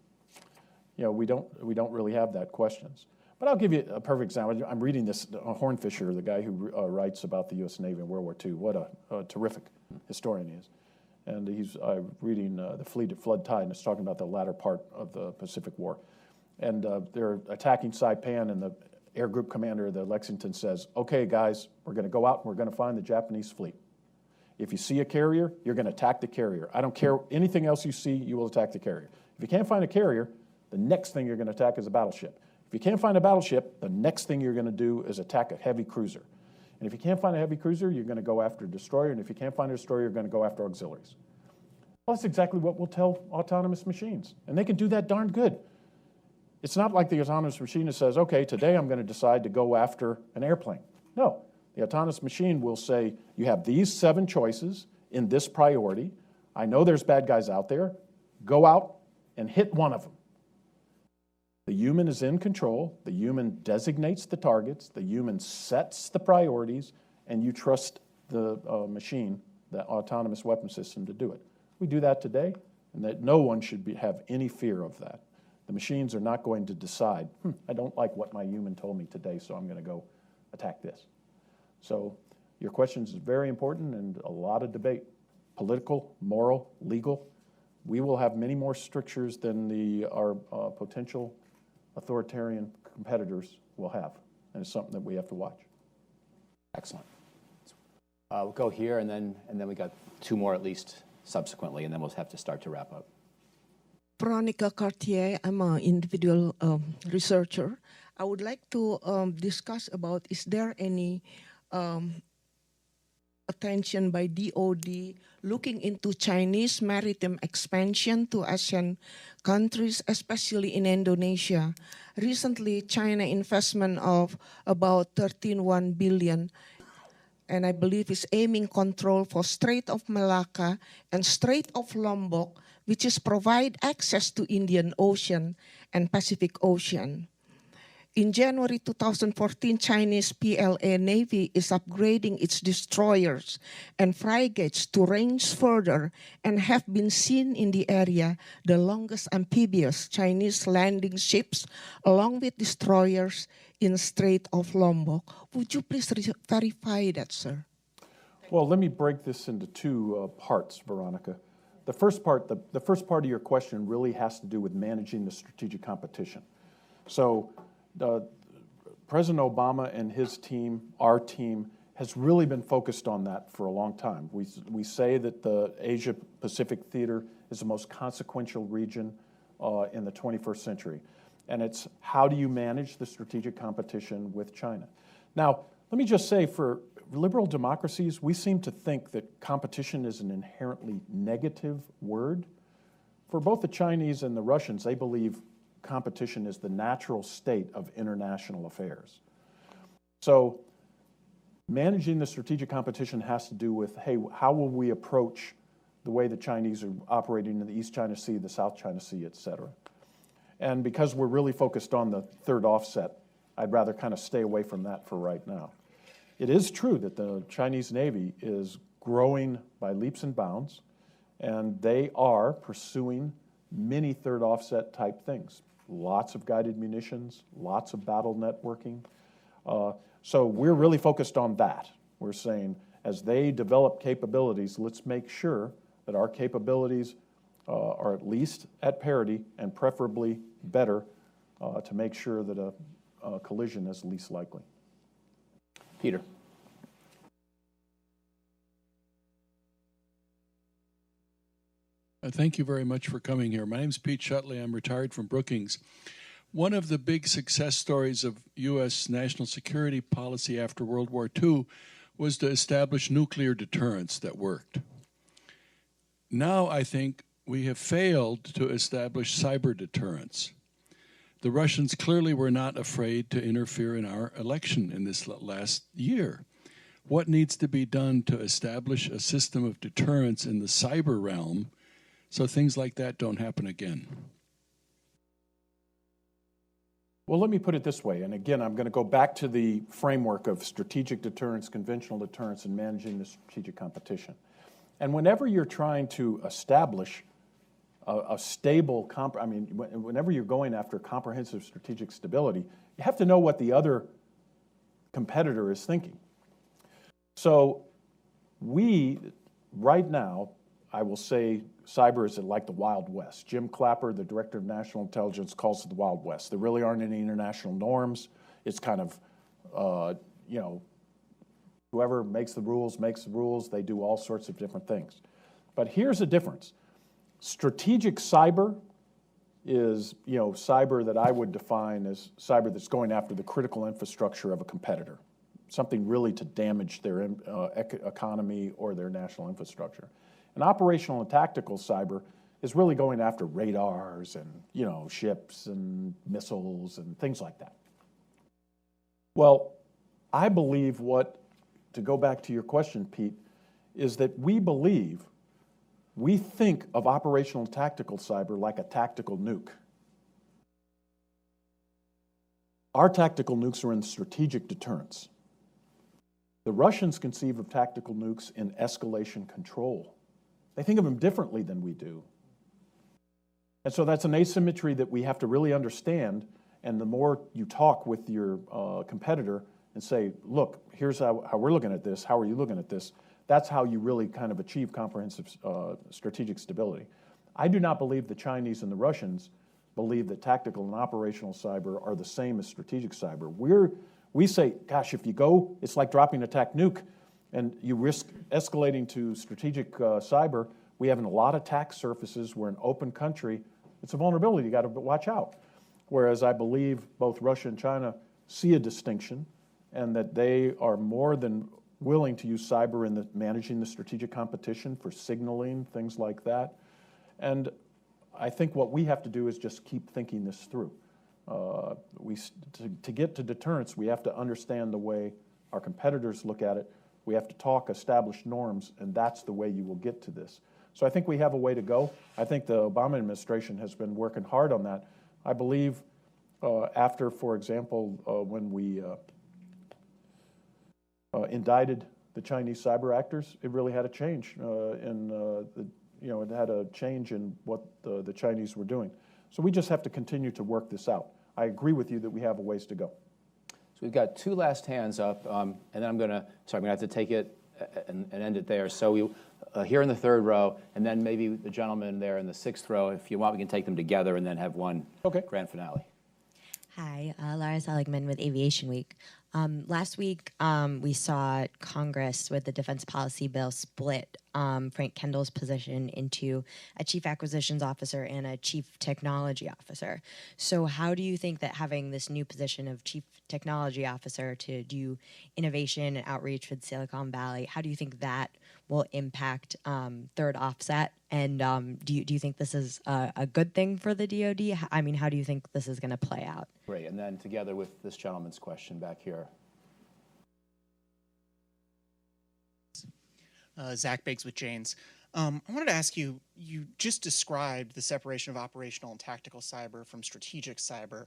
We don't really have that questions. But I'll give you a perfect example. I'm reading this, Hornfischer, the guy who writes about the U.S. Navy in World War II. What a terrific historian he is. And he's reading The Fleet at Flood Tide, and it's talking about the latter part of the Pacific War. And they're attacking Saipan, and the air group commander of the Lexington says, okay, guys, we're going to go out and we're going to find the Japanese fleet. If you see a carrier, you're going to attack the carrier. I don't care anything else you see, you will attack the carrier. If you can't find a carrier, the next thing you're going to attack is a battleship. If you can't find a battleship, the next thing you're going to do is attack a heavy cruiser. And if you can't find a heavy cruiser, you're going to go after a destroyer. And if you can't find a destroyer, you're going to go after auxiliaries. Well, that's exactly what we'll tell autonomous machines. And they can do that darn good. It's not like the autonomous machine that says, okay, today I'm going to decide to go after an airplane. No. The autonomous machine will say, you have these 7 choices in this priority. I know there's bad guys out there. Go out and hit one of them. The human is in control. The human designates the targets. The human sets the priorities, and you trust the machine, the autonomous weapon system, to do it. We do that today, and that no one should have any fear of that. The machines are not going to decide, I don't like what my human told me today, so I'm going to go attack this. So your question is very important, and a lot of debate, political, moral, legal. We will have many more strictures than our potential authoritarian competitors will have, and it's something that we have to watch. Excellent. We'll go here, and then we got 2 more at least subsequently, and then we'll have to start to wrap up. Veronica Cartier, I'm an individual researcher. I would like to discuss about, is there any attention by DOD looking into Chinese maritime expansion to ASEAN countries, especially in Indonesia? Recently, China investment of about 13.1 billion, and I believe is aiming control for Strait of Malacca and Strait of Lombok, which is provide access to Indian Ocean and Pacific Ocean. In January 2014, Chinese PLA Navy is upgrading its destroyers and frigates to range further and have been seen in the area the longest amphibious Chinese landing ships along with destroyers in Strait of Lombok. Would you please verify that, sir? Well, let me break this into two parts, Veronica. The first part of your question really has to do with managing the strategic competition. So President Obama and his team, our team, has really been focused on that for a long time. We say that the Asia-Pacific theater is the most consequential region in the 21st century. And it's how do you manage the strategic competition with China? Now, let me just say, for liberal democracies, we seem to think that competition is an inherently negative word. For both the Chinese and the Russians, they believe competition is the natural state of international affairs. So managing the strategic competition has to do with, hey, how will we approach the way the Chinese are operating in the East China Sea, the South China Sea, et cetera. And because we're really focused on the third offset, I'd rather kind of stay away from that for right now. It is true that the Chinese Navy is growing by leaps and bounds, and they are pursuing many third offset type things. Lots of guided munitions, lots of battle networking. So we're really focused on that. We're saying as they develop capabilities, let's make sure that our capabilities are at least at parity and preferably better to make sure that a collision is least likely. Peter. Thank you very much for coming here. My name is Pete Shutley. I'm retired from Brookings. One of the big success stories of U.S. national security policy after World War II was to establish nuclear deterrence that worked. Now I think we have failed to establish cyber deterrence. The Russians clearly were not afraid to interfere in our election in this last year. What needs to be done to establish a system of deterrence in the cyber realm so things like that don't happen again? Well, let me put it this way, and again, I'm going to go back to the framework of strategic deterrence, conventional deterrence, and managing the strategic competition. And whenever you're trying to establish a stable, whenever you're going after comprehensive strategic stability, you have to know what the other competitor is thinking. So we, right now, I will say cyber is like the Wild West. Jim Clapper, the Director of National Intelligence, calls it the Wild West. There really aren't any international norms. It's kind of, whoever makes the rules. They do all sorts of different things. But here's the difference. Strategic cyber is, cyber that I would define as cyber that's going after the critical infrastructure of a competitor, something really to damage their economy or their national infrastructure. And operational and tactical cyber is really going after radars and, ships and missiles and things like that. Well, I believe to go back to your question, Pete, is that we think of operational and tactical cyber like a tactical nuke. Our tactical nukes are in strategic deterrence. The Russians conceive of tactical nukes in escalation control. They think of them differently than we do. And so that's an asymmetry that we have to really understand, and the more you talk with your competitor and say, look, here's how we're looking at this, how are you looking at this, that's how you really kind of achieve comprehensive strategic stability. I do not believe the Chinese and the Russians believe that tactical and operational cyber are the same as strategic cyber. We say, gosh, if you go, it's like dropping a attack nuke, and you risk escalating to strategic cyber. We have a lot of attack surfaces. We're an open country. It's a vulnerability. You got to watch out. whereas I believe both Russia and China see a distinction and that they are more than willing to use cyber in managing the strategic competition for signaling, things like that. And I think what we have to do is just keep thinking this through. To get to deterrence, we have to understand the way our competitors look at it. We have to talk established norms, and that's the way you will get to this. So I think we have a way to go. I think the Obama administration has been working hard on that. I believe after, for example, when we indicted the Chinese cyber actors, it really had a change it had a change in what the Chinese were doing. So we just have to continue to work this out. I agree with you that we have a ways to go. So we've got two last hands up, and then I'm going to have to take it and end it there. So we here in the third row, and then maybe the gentleman there in the sixth row. If you want, we can take them together and then have one grand finale. Hi, Lara Seligman with Aviation Week. Last week, we saw Congress with the defense policy bill split Frank Kendall's position into a chief acquisitions officer and a chief technology officer. So how do you think that having this new position of chief technology officer to do innovation and outreach with Silicon Valley, how do you think that will impact third offset? And do you think this is a good thing for the DoD? I mean, how do you think this is going to play out? Great, and then together with this gentleman's question back here. Zach Biggs with Janes. I wanted to ask you, you just described the separation of operational and tactical cyber from strategic cyber.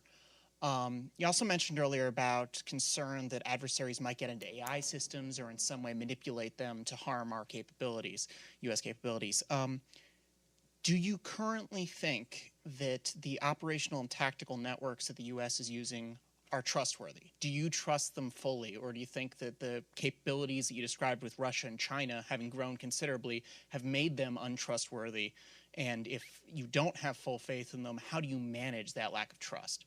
You also mentioned earlier about concern that adversaries might get into AI systems or in some way manipulate them to harm our capabilities, U.S. capabilities. Do you currently think that the operational and tactical networks that the U.S. is using are trustworthy? Do you trust them fully, or do you think that the capabilities that you described with Russia and China, having grown considerably, have made them untrustworthy? And if you don't have full faith in them, how do you manage that lack of trust?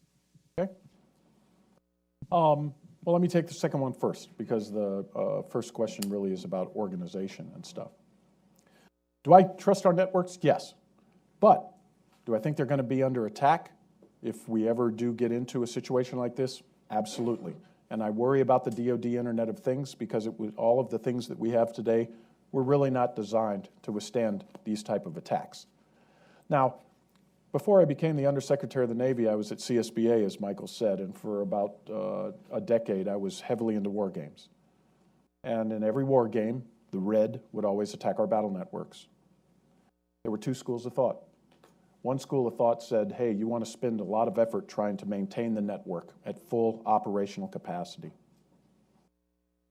Okay. Well, let me take the second one first, because the first question really is about organization and stuff. Do I trust our networks? Yes. But do I think they're going to be under attack if we ever do get into a situation like this? Absolutely. And I worry about the DoD Internet of Things, because all of the things that we have today were really not designed to withstand these type of attacks. Now, before I became the Undersecretary of the Navy, I was at CSBA, as Michael said, and for about a decade, I was heavily into war games. And in every war game, the Red would always attack our battle networks. There were two schools of thought. One school of thought said, hey, you want to spend a lot of effort trying to maintain the network at full operational capacity.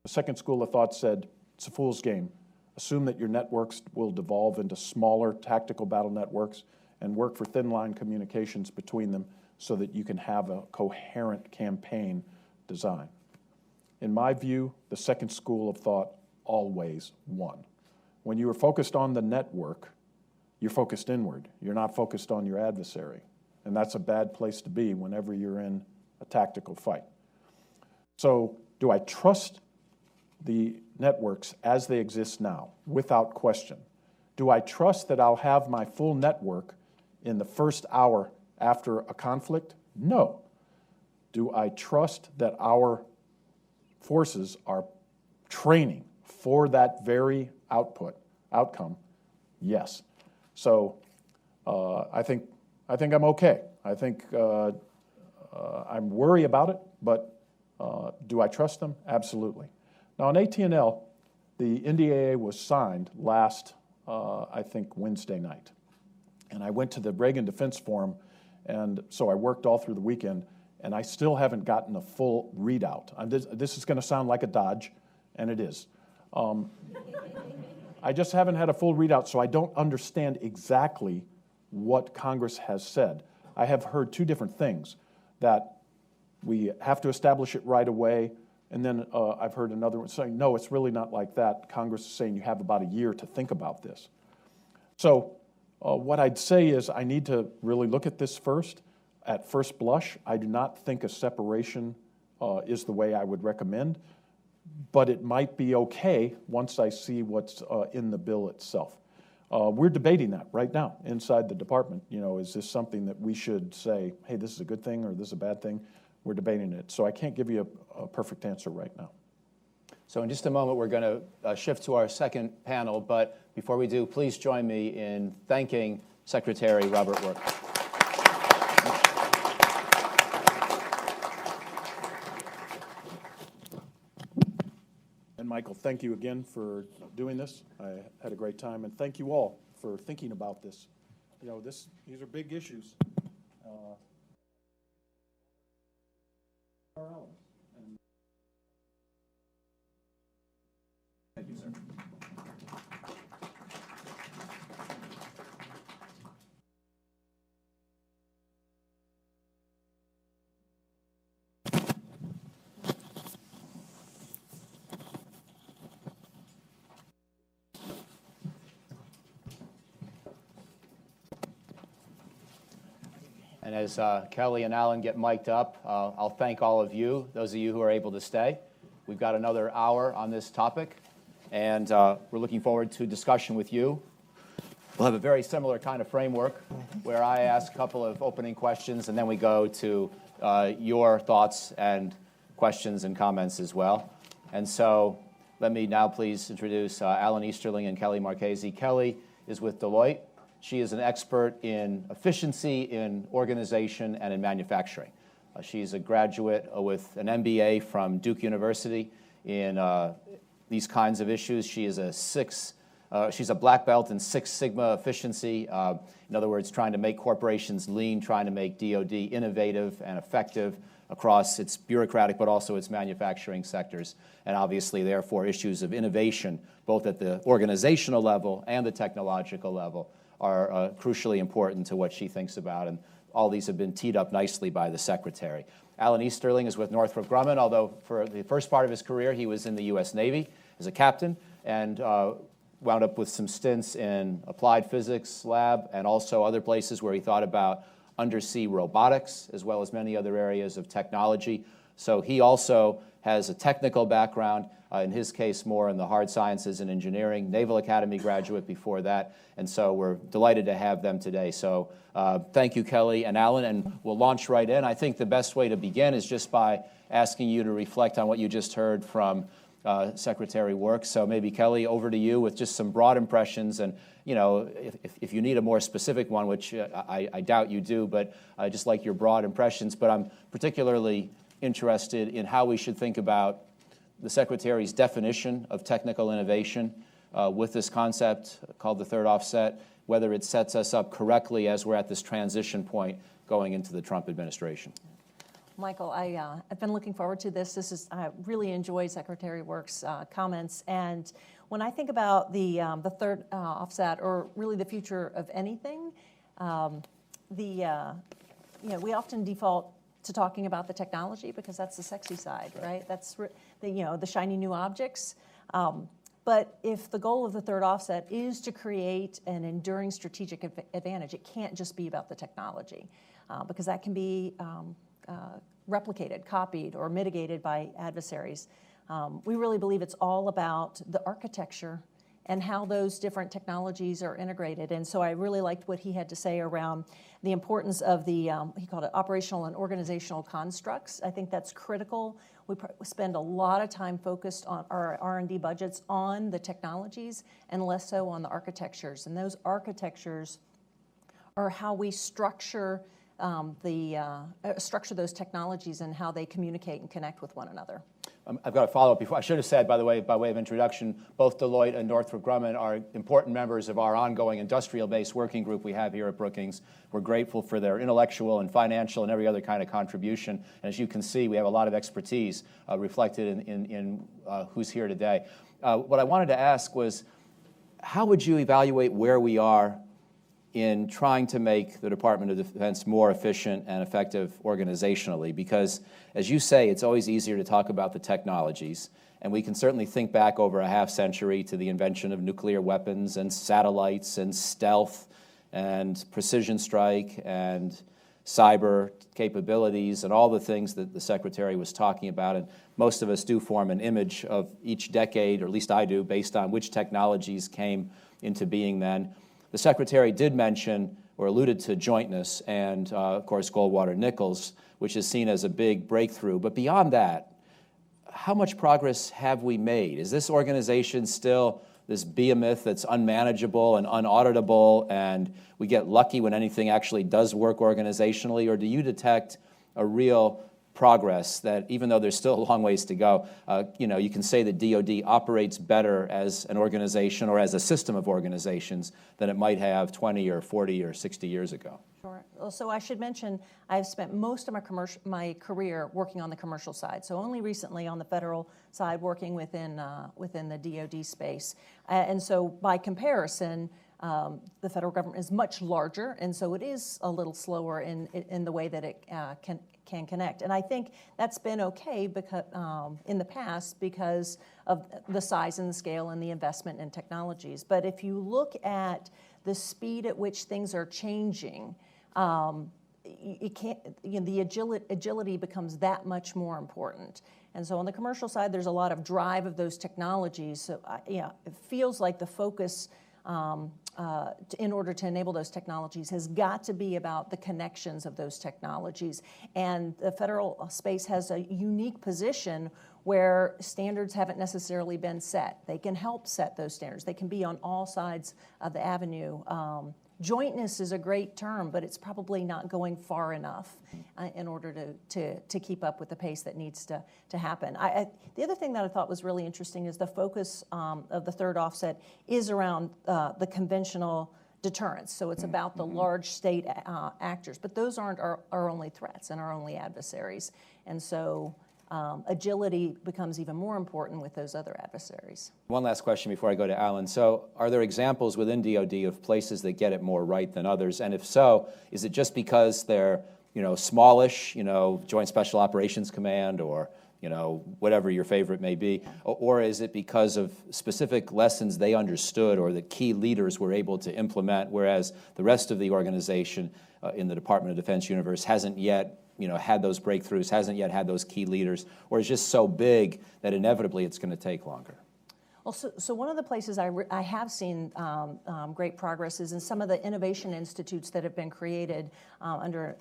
The second school of thought said, it's a fool's game. Assume that your networks will devolve into smaller tactical battle networks and work for thin line communications between them so that you can have a coherent campaign design. In my view, the second school of thought always won. When you are focused on the network, you're focused inward. You're not focused on your adversary. And that's a bad place to be whenever you're in a tactical fight. So, do I trust the networks as they exist now? Without question. Do I trust that I'll have my full network in the first hour after a conflict? No. Do I trust that our forces are training for that very outcome? Yes. So I think I'm okay. I think I'm worried about it, but do I trust them? Absolutely. Now, on AT&L, the NDAA was signed last, I think, Wednesday night. And I went to the Reagan Defense Forum, and so I worked all through the weekend, and I still haven't gotten a full readout. This is going to sound like a dodge, and it is. I just haven't had a full readout, so I don't understand exactly what Congress has said. I have heard two different things, that we have to establish it right away, and then I've heard another one saying, no, it's really not like that. Congress is saying you have about a year to think about this. So what I'd say is I need to really look at this first. At first blush, I do not think a separation is the way I would recommend, but it might be okay once I see what's in the bill itself. We're debating that right now inside the department. You know, is this something that we should say, hey, this is a good thing or this is a bad thing? We're debating it. So I can't give you a perfect answer right now. So in just a moment, we're going to shift to our second panel. But before we do, please join me in thanking Secretary Robert Work. And Michael, thank you again for doing this. I had a great time, and thank you all for thinking about this. You know, these are big issues. Thank you, sir. And as Kelly and Alan get mic'd up, I'll thank all of you, those of you who are able to stay. We've got another hour on this topic, and we're looking forward to discussion with you. We'll have a very similar kind of framework where I ask a couple of opening questions, and then we go to your thoughts and questions and comments as well. And so let me now please introduce Alan Easterling and Kelly Marchese. Kelly is with Deloitte. She is an expert in efficiency, in organization, and in manufacturing. She's a graduate with an MBA from Duke University in these kinds of issues. She is she's a black belt in Six Sigma efficiency. In other words, trying to make corporations lean, trying to make DoD innovative and effective across its bureaucratic but also its manufacturing sectors. And obviously, therefore, issues of innovation, both at the organizational level and the technological level, are crucially important to what she thinks about, and all these have been teed up nicely by the Secretary. Alan Easterling is with Northrop Grumman, although for the first part of his career he was in the U.S. Navy as a captain, and wound up with some stints in applied physics lab and also other places where he thought about undersea robotics, as well as many other areas of technology. So he also has a technical background, in his case more in the hard sciences and engineering, Naval Academy graduate before that, and so we're delighted to have them today. So thank you, Kelly and Alan, and we'll launch right in. I think the best way to begin is just by asking you to reflect on what you just heard from Secretary Work. So maybe, Kelly, over to you with just some broad impressions, and you know, if you need a more specific one, which I doubt you do, but I just like your broad impressions. But I'm particularly interested in how we should think about the Secretary's definition of technical innovation with this concept called the third offset, whether it sets us up correctly as we're at this transition point going into the Trump administration. Michael, I've been looking forward to this. I really enjoyed Secretary Work's comments, and when I think about the third offset, or really the future of anything, we often default to talking about the technology because that's the sexy side, right? That's the shiny new objects. But if the goal of the third offset is to create an enduring strategic advantage, it can't just be about the technology, because that can be replicated, copied, or mitigated by adversaries. We really believe it's all about the architecture and how those different technologies are integrated. And so I really liked what he had to say around the importance of the, he called it operational and organizational constructs. I think that's critical. We spend a lot of time focused on our R&D budgets on the technologies and less so on the architectures. And those architectures are how we structure those technologies and how they communicate and connect with one another. I've got a follow-up before. I should have said, by the way, by way of introduction, both Deloitte and Northrop Grumman are important members of our ongoing industrial-based working group we have here at Brookings. We're grateful for their intellectual and financial and every other kind of contribution. And as you can see, we have a lot of expertise reflected in who's here today. What I wanted to ask was, how would you evaluate where we are in trying to make the Department of Defense more efficient and effective organizationally? Because, as you say, it's always easier to talk about the technologies, and we can certainly think back over a half century to the invention of nuclear weapons and satellites and stealth and precision strike and cyber capabilities and all the things that the Secretary was talking about. And most of us do form an image of each decade, or at least I do, based on which technologies came into being then. The Secretary did mention or alluded to jointness and, of course, Goldwater-Nichols, which is seen as a big breakthrough. But beyond that, how much progress have we made? Is this organization still this behemoth that's unmanageable and unauditable, and we get lucky when anything actually does work organizationally? Or do you detect a real progress that, even though there's still a long ways to go, you can say that DoD operates better as an organization or as a system of organizations than it might have 20 or 40 or 60 years ago? Sure. Well, so I should mention I've spent most of my career working on the commercial side. So only recently on the federal side, working within the DoD space. And so by comparison, the federal government is much larger, and so it is a little slower in the way that it can connect. And I think that's been okay because in the past because of the size and the scale and the investment in technologies. But if you look at the speed at which things are changing, it can't, the agility becomes that much more important. And so on the commercial side, there's a lot of drive of those technologies. So it feels like the focus in order to enable those technologies has got to be about the connections of those technologies. And the federal space has a unique position where standards haven't necessarily been set. They can help set those standards. They can be on all sides of the avenue. Jointness is a great term, but it's probably not going far enough in order to keep up with the pace that needs to happen. The other thing that I thought was really interesting is the focus of the third offset is around the conventional deterrence. So it's about the large state actors, but those aren't our only threats and our only adversaries. And so agility becomes even more important with those other adversaries. One last question before I go to Alan. So are there examples within DoD of places that get it more right than others? And if so, is it just because they're smallish, Joint Special Operations Command or whatever your favorite may be, or is it because of specific lessons they understood or that key leaders were able to implement, whereas the rest of the organization in the Department of Defense universe hasn't yet had those breakthroughs, hasn't yet had those key leaders, or is just so big that inevitably it's going to take longer? Well, so one of the places I have seen great progress is in some of the innovation institutes that have been created under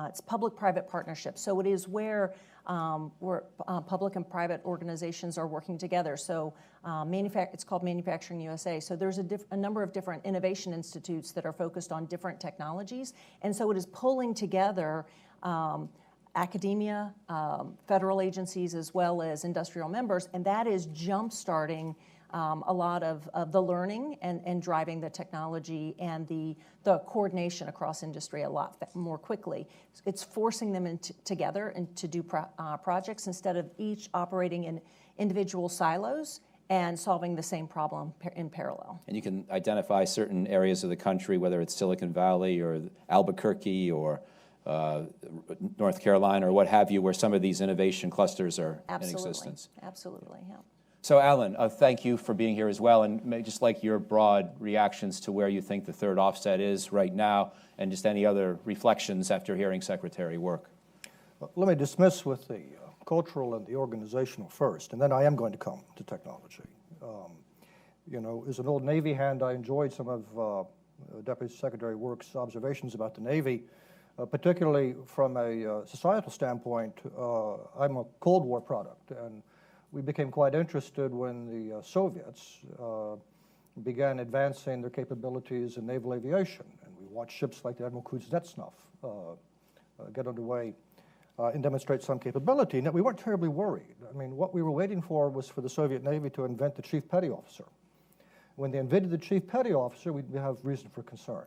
it's public-private partnerships. So it is where public and private organizations are working together. So it's called Manufacturing USA. So there's a number of different innovation institutes that are focused on different technologies. And so it is pulling together academia, federal agencies, as well as industrial members, and that is jump-starting a lot of the learning and driving the technology and the coordination across industry a lot more quickly. It's forcing them together and to do projects instead of each operating in individual silos and solving the same problem in parallel. And you can identify certain areas of the country, whether it's Silicon Valley or Albuquerque or North Carolina or what have you, where some of these innovation clusters are in existence. Absolutely, yeah. So Alan, thank you for being here as well, and just like your broad reactions to where you think the third offset is right now, and just any other reflections after hearing Secretary work. Let me dismiss with the cultural and the organizational first, and then I am going to come to technology. As an old Navy hand, I enjoyed some of Deputy Secretary Work's observations about the Navy. Particularly from a societal standpoint, I'm a Cold War product, and we became quite interested when the Soviets began advancing their capabilities in naval aviation, and we watched ships like the Admiral Kuznetsov get underway and demonstrate some capability, and that we weren't terribly worried. I mean, what we were waiting for was for the Soviet Navy to invent the chief petty officer. When they invented the chief petty officer, we'd have reason for concern.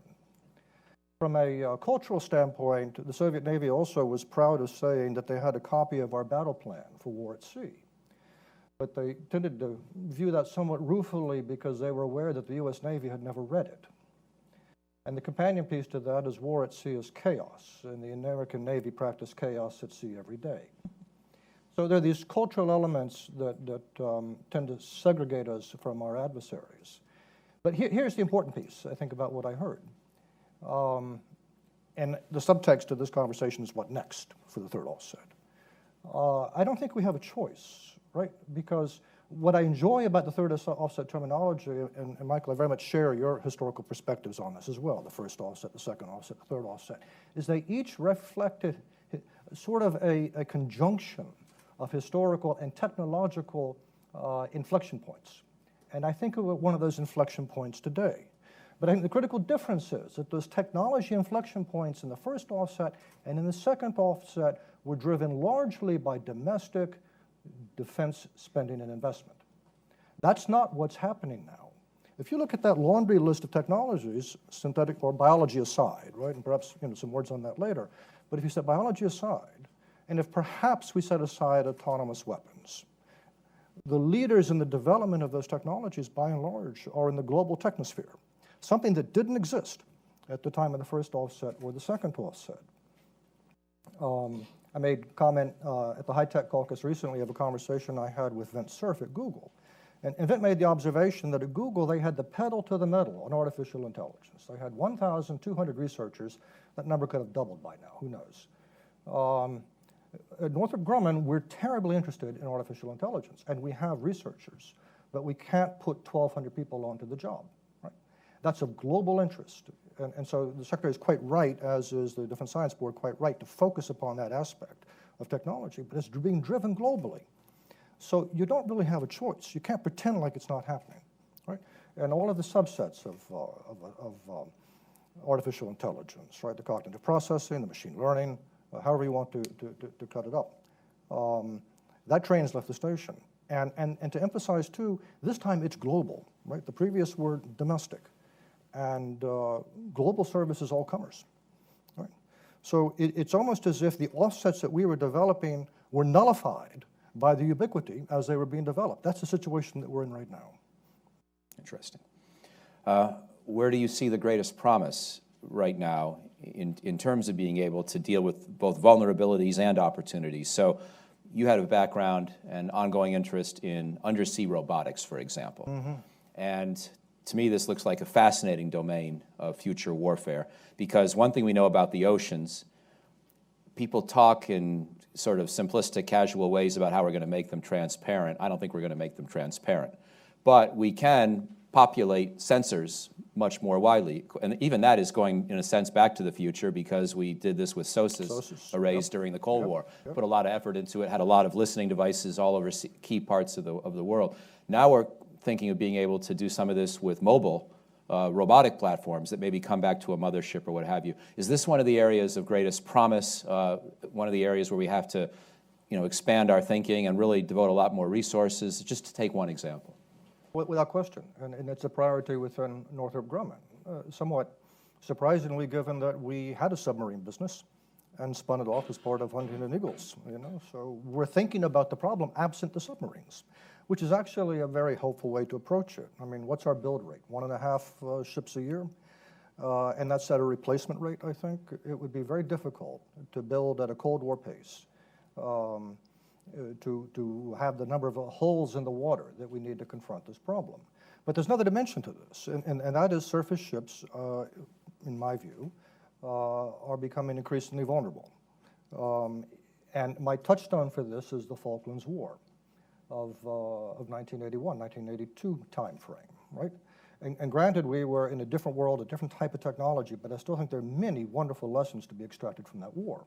From a cultural standpoint, the Soviet Navy also was proud of saying that they had a copy of our battle plan for war at sea. But they tended to view that somewhat ruefully because they were aware that the U.S. Navy had never read it. And the companion piece to that is war at sea is chaos, and the American Navy practiced chaos at sea every day. So there are these cultural elements that tend to segregate us from our adversaries. But here's the important piece, I think, about what I heard. And the subtext of this conversation is what next for the third offset. I don't think we have a choice, right? Because What I enjoy about the third offset terminology, and Michael, I very much share your historical perspectives on this as well, the first offset, the second offset, the third offset, is they each reflected sort of a conjunction of historical and technological inflection points. And I think we're one of those inflection points today. But I think the critical difference is that those technology inflection points in the first offset and in the second offset were driven largely by domestic defense spending and investment. That's not what's happening now. If you look at that laundry list of technologies, synthetic or biology aside, right, and perhaps some words on that later, but if you set biology aside, and if perhaps we set aside autonomous weapons, the leaders in the development of those technologies, by and large, are in the global technosphere, something that didn't exist at the time of the first offset or the second offset. I made comment at the high-tech caucus recently of a conversation I had with Vint Cerf at Google. And Vint made the observation that at Google, they had the pedal to the metal on artificial intelligence. They had 1,200 researchers. That number could have doubled by now, who knows? At Northrop Grumman, we're terribly interested in artificial intelligence, and we have researchers, but we can't put 1,200 people onto the job. Right? That's of global interest. And so the Secretary is quite right, as is the Defense Science Board quite right, to focus upon that aspect of technology, but it's being driven globally. So you don't really have a choice. You can't pretend like it's not happening, right? And all of the subsets of artificial intelligence, right? The cognitive processing, the machine learning, however you want to cut it up. That train's left the station. And to emphasize too, this time it's global, right? The previous were domestic. And global service is all comers, right? So it's almost as if the offsets that we were developing were nullified by the ubiquity as they were being developed. That's the situation that we're in right now. Interesting. Where do you see the greatest promise right now in terms of being able to deal with both vulnerabilities and opportunities? So you had a background and ongoing interest in undersea robotics, for example. Mm-hmm. And to me, this looks like a fascinating domain of future warfare, because one thing we know about the oceans, people talk in sort of simplistic, casual ways about how we're going to make them transparent. I don't think we're going to make them transparent. But we can populate sensors much more widely. And even that is going, in a sense, back to the future, because we did this with SOSUS arrays during the Cold War. Put a lot of effort into it, had a lot of listening devices all over key parts of the world. Now we're thinking of being able to do some of this with mobile robotic platforms that maybe come back to a mothership or what have you. Is this one of the areas of greatest promise, one of the areas where we have to expand our thinking and really devote a lot more resources, just to take one example? Without question, and it's a priority within Northrop Grumman. Somewhat surprisingly, given that we had a submarine business and spun it off as part of Huntington Ingalls, So we're thinking about the problem absent the submarines, which is actually a very hopeful way to approach it. I mean, what's our build rate? 1.5 ships a year? And that's at a replacement rate, I think. It would be very difficult to build at a Cold War pace, to have the number of holes in the water that we need to confront this problem. But there's another dimension to this, and that is surface ships, in my view, are becoming increasingly vulnerable. And my touchstone for this is the Falklands War of 1981, 1982 time frame, right? And granted, we were in a different world, a different type of technology, but I still think there are many wonderful lessons to be extracted from that war.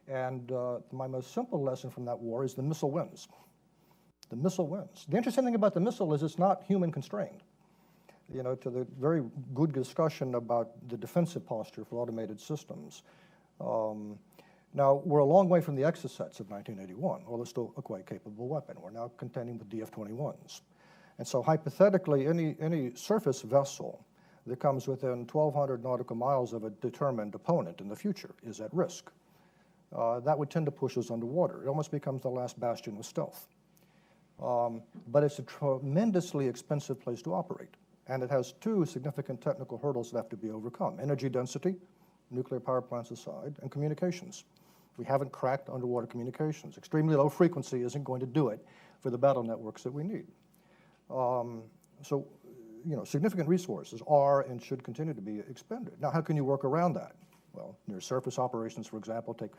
And my most simple lesson from that war is the missile wins. The missile wins. The interesting thing about the missile is it's not human constrained. To the very good discussion about the defensive posture for automated systems. Now, we're a long way from the Exocets of 1981, although still a quite capable weapon. We're now contending with DF-21s. And so hypothetically, any surface vessel that comes within 1,200 nautical miles of a determined opponent in the future is at risk. That would tend to push us underwater. It almost becomes the last bastion of stealth. But it's a tremendously expensive place to operate. And it has two significant technical hurdles that have to be overcome: energy density, nuclear power plants aside, and communications. We haven't cracked underwater communications. Extremely low frequency isn't going to do it for the battle networks that we need. Significant resources are and should continue to be expended. Now, how can you work around that? Well, near surface operations, for example, take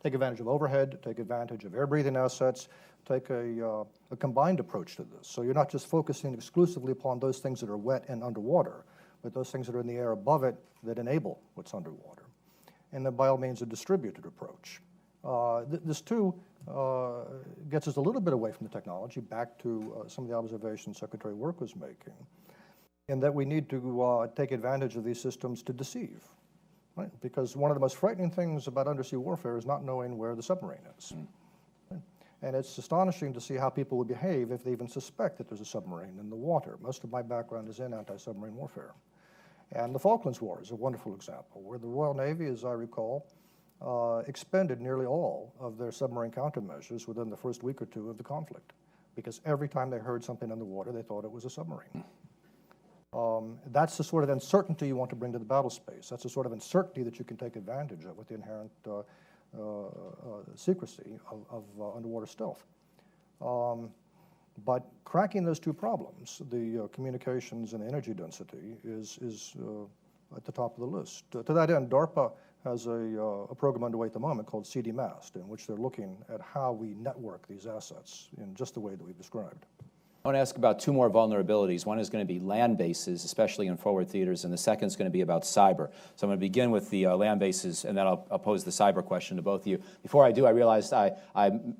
advantage of overhead, take advantage of air breathing assets, take a combined approach to this. So you're not just focusing exclusively upon those things that are wet and underwater, but those things that are in the air above it that enable what's underwater. And then by all means, a distributed approach. This too gets us a little bit away from the technology, back to some of the observations Secretary Work was making, in that we need to take advantage of these systems to deceive. Right? Because one of the most frightening things about undersea warfare is not knowing where the submarine is. Right? And it's astonishing to see how people would behave if they even suspect that there's a submarine in the water. Most of my background is in anti-submarine warfare. And the Falklands War is a wonderful example, where the Royal Navy, as I recall, expended nearly all of their submarine countermeasures within the first week or two of the conflict, because every time they heard something in the water, they thought it was a submarine. That's the sort of uncertainty you want to bring to the battle space. That's the sort of uncertainty that you can take advantage of with the inherent secrecy of underwater stealth. But cracking those two problems, the communications and energy density, is at the top of the list. To that end, DARPA has a program underway at the moment called CDMAST, in which they're looking at how we network these assets in just the way that we've described. I want to ask about two more vulnerabilities. One is going to be land bases, especially in forward theaters, and the second is going to be about cyber. So I'm going to begin with the land bases, and then I'll pose the cyber question to both of you. Before I do, I realized I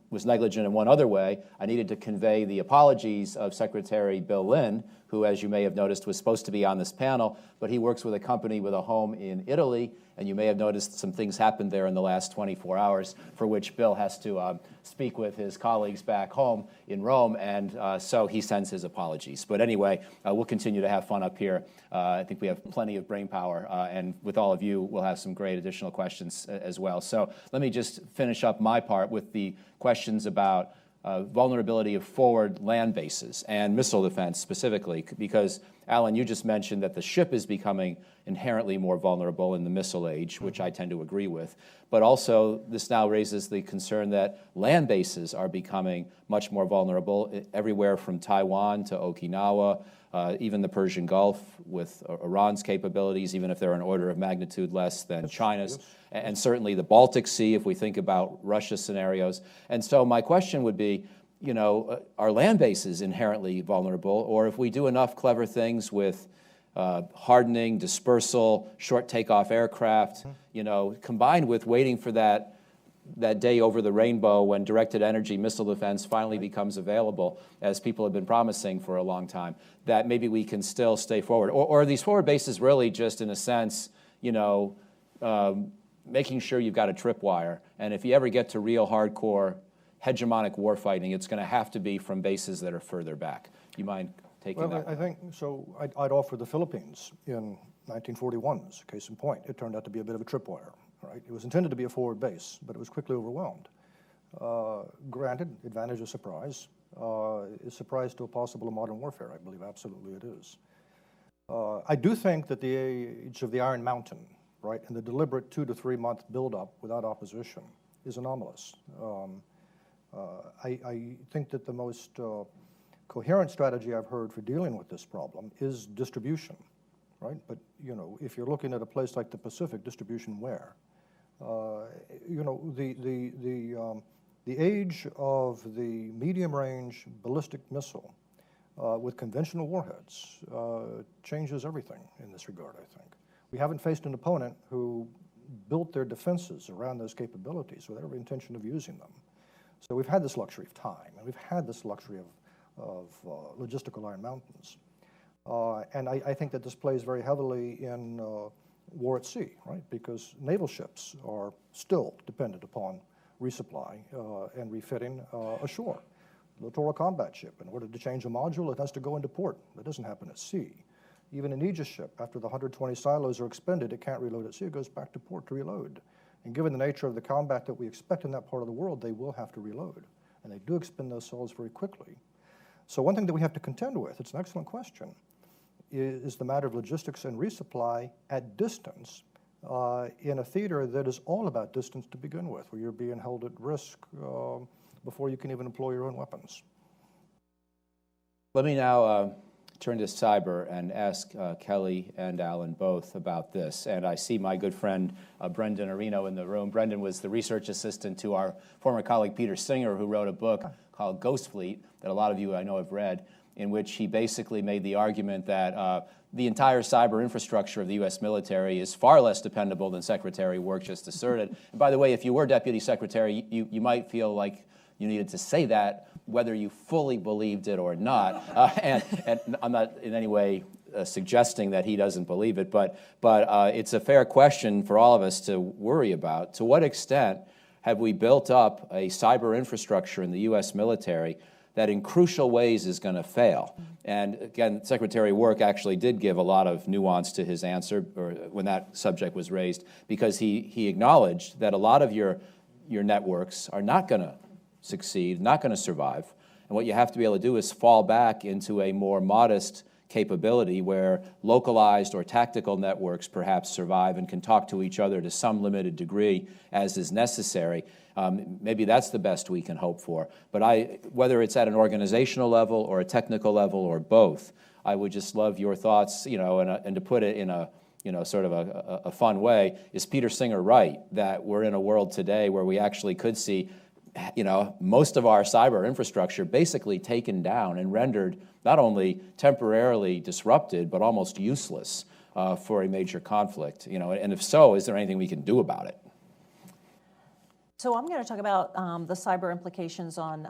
was negligent in one other way. I needed to convey the apologies of Secretary Bill Lynn, who, as you may have noticed, was supposed to be on this panel, but he works with a company with a home in Italy, and you may have noticed some things happened there in the last 24 hours, for which Bill has to speak with his colleagues back home in Rome, and so he sends his apologies. But anyway, we'll continue to have fun up here. I think we have plenty of brain power, and with all of you, we'll have some great additional questions as well. So let me just finish up my part with the questions about vulnerability of forward land bases and missile defense specifically, because, Alan, you just mentioned that the ship is becoming inherently more vulnerable in the missile age, which I tend to agree with. But also, this now raises the concern that land bases are becoming much more vulnerable everywhere from Taiwan to Okinawa, even the Persian Gulf with Iran's capabilities, even if they're an order of magnitude less than China's. And certainly the Baltic Sea, if we think about Russia scenarios. And so my question would be, you know, are land bases inherently vulnerable? Or if we do enough clever things with hardening, dispersal, short takeoff aircraft, you know, combined with waiting for that day over the rainbow when directed energy missile defense finally becomes available, as people have been promising for a long time, that maybe we can still stay forward? Or are these forward bases really just, in a sense, you know, making sure you've got a tripwire, and if you ever get to real hardcore hegemonic warfighting, it's going to have to be from bases that are further back? You mind taking that? Well, I think so. I'd offer the Philippines in 1941 as a case in point. It turned out to be a bit of a tripwire. Right? It was intended to be a forward base, but it was quickly overwhelmed. Granted, advantage of surprise. Is surprise to a possible modern warfare? I believe absolutely it is. I do think that the age of the Iron Mountain, right, and the deliberate 2 to 3 month buildup without opposition is anomalous. I think that the most coherent strategy I've heard for dealing with this problem is distribution, right? But, you know, if you're looking at a place like the Pacific, distribution where? You know, the age of the medium-range ballistic missile with conventional warheads changes everything in this regard, I think. We haven't faced an opponent who built their defenses around those capabilities with every intention of using them. So we've had this luxury of time, and we've had this luxury of logistical Iron Mountains. And I think that this plays very heavily in war at sea, right? Because naval ships are still dependent upon resupply and refitting ashore. Littoral combat ship, in order to change a module, it has to go into port. That doesn't happen at sea. Even an Aegis ship, after the 120 silos are expended, it can't reload at sea. It goes back to port to reload. And given the nature of the combat that we expect in that part of the world, they will have to reload. And they do expend those souls very quickly. So one thing that we have to contend with, it's an excellent question, is the matter of logistics and resupply at distance in a theater that is all about distance to begin with, where you're being held at risk before you can even employ your own weapons. Let me now turn to cyber and ask Kelly and Alan both about this. And I see my good friend Brendan Areno in the room. Brendan was the research assistant to our former colleague Peter Singer, who wrote a book called Ghost Fleet that a lot of you I know have read, in which he basically made the argument that the entire cyber infrastructure of the U.S. military is far less dependable than Secretary Work just asserted. And by the way, if you were Deputy Secretary, you might feel like you needed to say that, whether you fully believed it or not. And I'm not in any way suggesting that he doesn't believe it, but it's a fair question for all of us to worry about. To what extent have we built up a cyber infrastructure in the U.S. military that in crucial ways is going to fail? And again, Secretary Work actually did give a lot of nuance to his answer or when that subject was raised, because he acknowledged that a lot of your networks are not going to succeed, not going to survive. And what you have to be able to do is fall back into a more modest capability where localized or tactical networks perhaps survive and can talk to each other to some limited degree as is necessary. Maybe that's the best we can hope for. But whether it's at an organizational level or a technical level or both, I would just love your thoughts, and to put it in a sort of a fun way, is Peter Singer right that we're in a world today where we actually could see most of our cyber infrastructure basically taken down and rendered not only temporarily disrupted, but almost useless for a major conflict? And if so, is there anything we can do about it? So I'm going to talk about the cyber implications on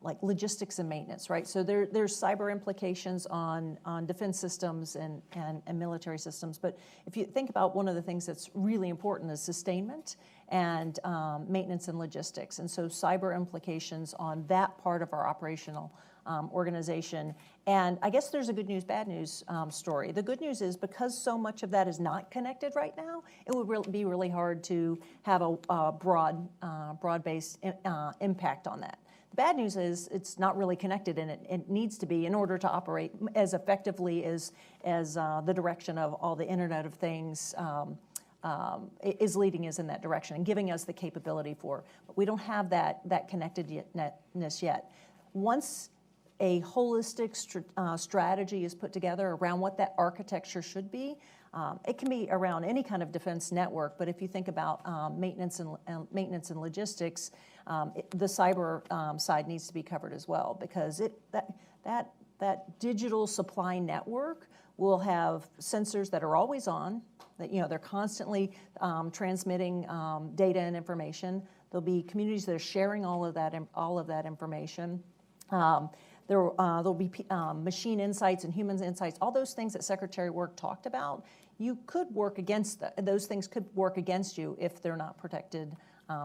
like logistics and maintenance, right? So there's cyber implications on defense systems and military systems. But if you think about one of the things that's really important is sustainment and maintenance and logistics. And so cyber implications on that part of our operational organization. And I guess there's a good news, bad news story. The good news is because so much of that is not connected right now, it would be really hard to have a broad-based impact on that. The bad news is it's not really connected, and it needs to be in order to operate as effectively as the direction of all the Internet of Things is leading us in that direction and giving us the capability for. But we don't have that connectedness yet. Once a holistic strategy is put together around what that architecture should be, it can be around any kind of defense network, but if you think about maintenance and logistics, the cyber side needs to be covered as well, because that digital supply network will have sensors that are always on, that they're constantly transmitting data and information. There'll be communities that are sharing all of that information. There'll be machine insights and human insights, all those things that Secretary Work talked about. You could work against those things could work against you if they're not protected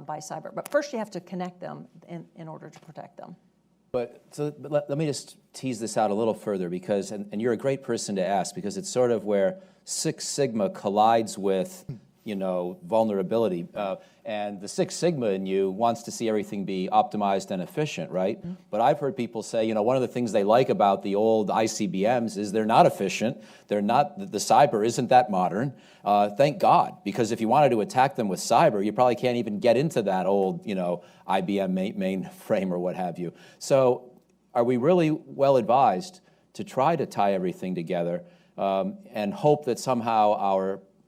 by cyber. But first you have to connect them in order to protect them. But let me just tease this out a little further, because, and you're a great person to ask, because it's sort of where Six Sigma collides with, vulnerability. And the Six Sigma in you wants to see everything be optimized and efficient, right? Mm-hmm. But I've heard people say, one of the things they like about the old ICBMs is they're not efficient. They're not, the cyber isn't that modern. Thank God, because if you wanted to attack them with cyber, you probably can't even get into that old, IBM mainframe or what have you. So are we really well advised to try to tie everything together and hope that somehow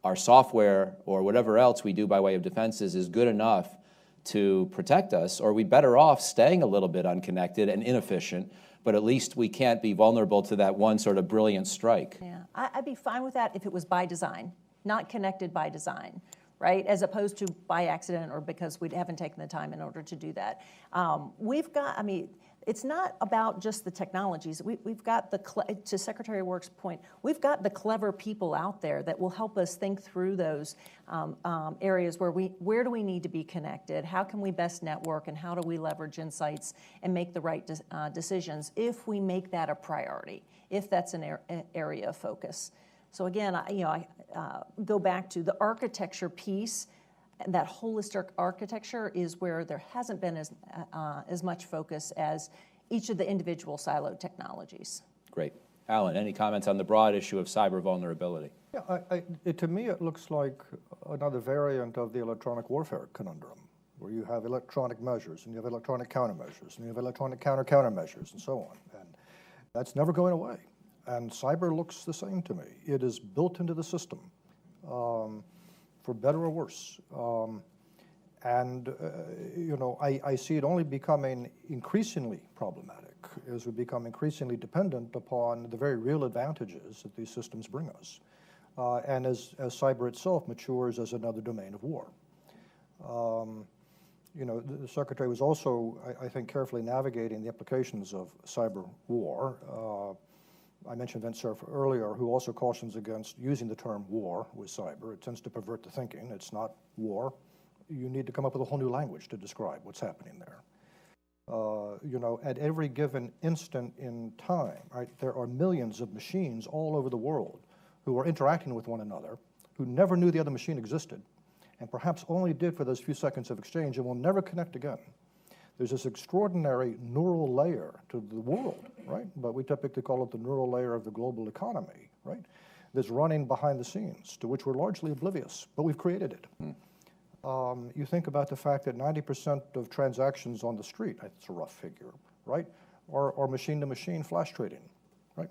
our software or whatever else we do by way of defenses is good enough to protect us? Or are we better off staying a little bit unconnected and inefficient, but at least we can't be vulnerable to that one sort of brilliant strike? Yeah, I'd be fine with that if it was by design, not connected by design, right? As opposed to by accident or because we haven't taken the time in order to do that. It's not about just the technologies. We've got to Secretary Work's point, we've got the clever people out there that will help us think through those areas where do we need to be connected, how can we best network, and how do we leverage insights and make the right decisions if we make that a priority, if that's an area of focus. So again, I go back to the architecture piece. That holistic architecture is where there hasn't been as much focus as each of the individual siloed technologies. Great. Alan, any comments on the broad issue of cyber vulnerability? Yeah, to me it looks like another variant of the electronic warfare conundrum, where you have electronic measures, and you have electronic countermeasures, and you have electronic countermeasures, and so on. And that's never going away. And cyber looks the same to me. It is built into the system, for better or worse. I see it only becoming increasingly problematic as we become increasingly dependent upon the very real advantages that these systems bring us. And as cyber itself matures as another domain of war. The Secretary was also, I think, carefully navigating the implications of cyber war. I mentioned Vint Cerf earlier, who also cautions against using the term war with cyber. It tends to pervert the thinking. It's not war. You need to come up with a whole new language to describe what's happening there. At every given instant in time, right, there are millions of machines all over the world who are interacting with one another, who never knew the other machine existed, and perhaps only did for those few seconds of exchange and will never connect again. There's this extraordinary neural layer to the world, right? But we typically call it the neural layer of the global economy, right? That's running behind the scenes, to which we're largely oblivious, but we've created it. You think about the fact that 90% of transactions on the street, that's a rough figure, right, are machine-to-machine flash trading, right?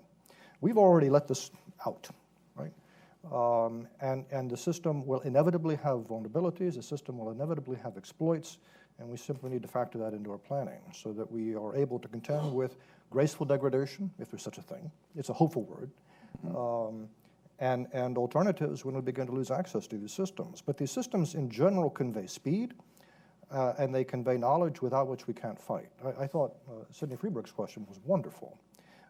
We've already let this out, right? And the system will inevitably have vulnerabilities, the system will inevitably have exploits, and we simply need to factor that into our planning so that we are able to contend with graceful degradation, if there's such a thing. It's a hopeful word. And alternatives when we begin to lose access to these systems. But these systems in general convey speed, and they convey knowledge without which we can't fight. I thought Sidney Freebrook's question was wonderful,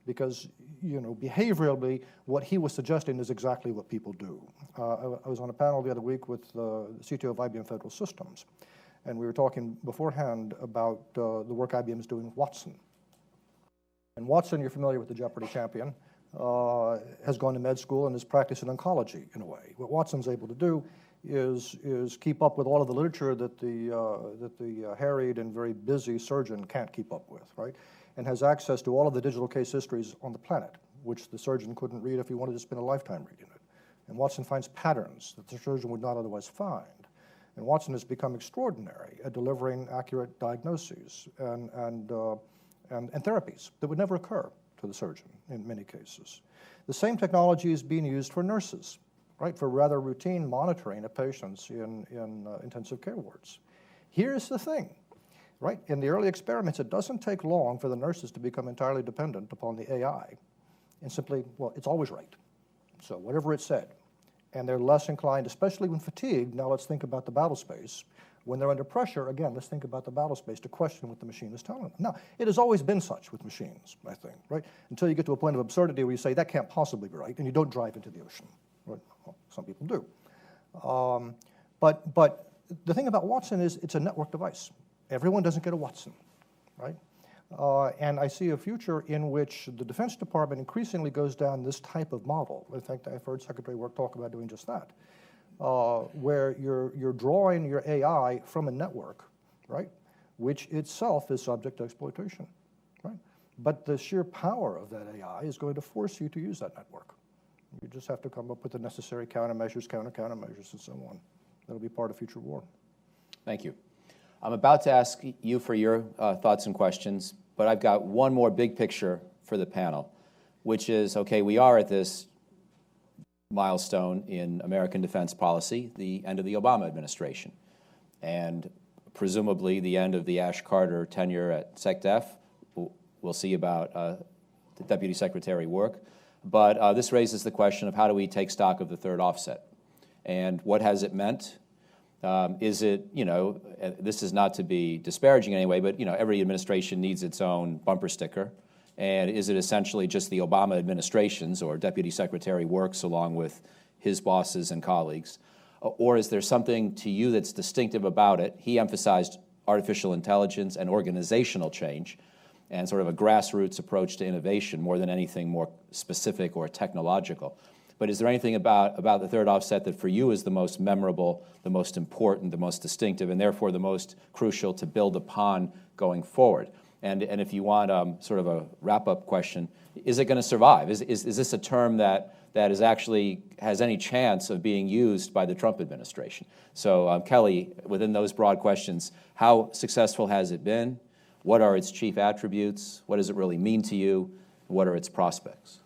because behaviorally, what he was suggesting is exactly what people do. I was on a panel the other week with the CTO of IBM Federal Systems, and we were talking beforehand about the work IBM is doing with Watson. And Watson, you're familiar with the Jeopardy champion, has gone to med school and is practicing oncology in a way. What Watson's able to do is keep up with all of the literature that the harried and very busy surgeon can't keep up with, right? And has access to all of the digital case histories on the planet, which the surgeon couldn't read if he wanted to spend a lifetime reading it. And Watson finds patterns that the surgeon would not otherwise find. And Watson has become extraordinary at delivering accurate diagnoses and therapies that would never occur to the surgeon in many cases. The same technology is being used for nurses, right, for rather routine monitoring of patients in intensive care wards. Here's the thing, right? In the early experiments, it doesn't take long for the nurses to become entirely dependent upon the AI and simply, well, it's always right. So whatever it said. And they're less inclined, especially when fatigued, now let's think about the battle space. When they're under pressure, again, let's think about the battle space to question what the machine is telling them. Now, it has always been such with machines, I think, right? Until you get to a point of absurdity where you say, that can't possibly be right, and you don't drive into the ocean, right? Well, some people do. But the thing about Watson is it's a network device. Everyone doesn't get a Watson, right? And I see a future in which the Defense Department increasingly goes down this type of model. In fact, I've heard Secretary Work talk about doing just that, where you're drawing your AI from a network, right, which itself is subject to exploitation, right? But the sheer power of that AI is going to force you to use that network. You just have to come up with the necessary countermeasures, countermeasures, and so on. That'll be part of future war. Thank you. I'm about to ask you for your thoughts and questions, but I've got one more big picture for the panel, which is, okay, we are at this milestone in American defense policy, the end of the Obama administration, and presumably the end of the Ash Carter tenure at SecDef. We'll see about the Deputy Secretary work. But this raises the question of how do we take stock of the third offset? And what has it meant? Is it, this is not to be disparaging in any way, but, every administration needs its own bumper sticker. And is it essentially just the Obama administration's or Deputy Secretary works along with his bosses and colleagues? Or is there something to you that's distinctive about it? He emphasized artificial intelligence and organizational change and sort of a grassroots approach to innovation more than anything more specific or technological. But is there anything about the third offset that for you is the most memorable, the most important, the most distinctive, and therefore the most crucial to build upon going forward? And if you want sort of a wrap-up question, is it going to survive? Is this a term that is actually has any chance of being used by the Trump administration? So Kelly, within those broad questions, how successful has it been? What are its chief attributes? What does it really mean to you? What are its prospects?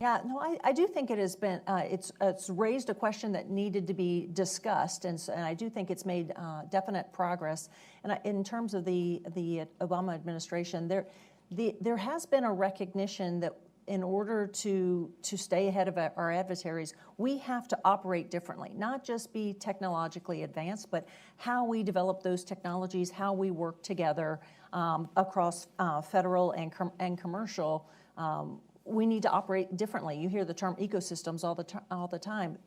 Yeah, no, I do think it has been, it's raised a question that needed to be discussed, and I do think it's made definite progress. And in terms of the Obama administration, there has been a recognition that in order to stay ahead of our adversaries, we have to operate differently, not just be technologically advanced, but how we develop those technologies, how we work together across federal and commercial. We need to operate differently. You hear the term ecosystems all the time.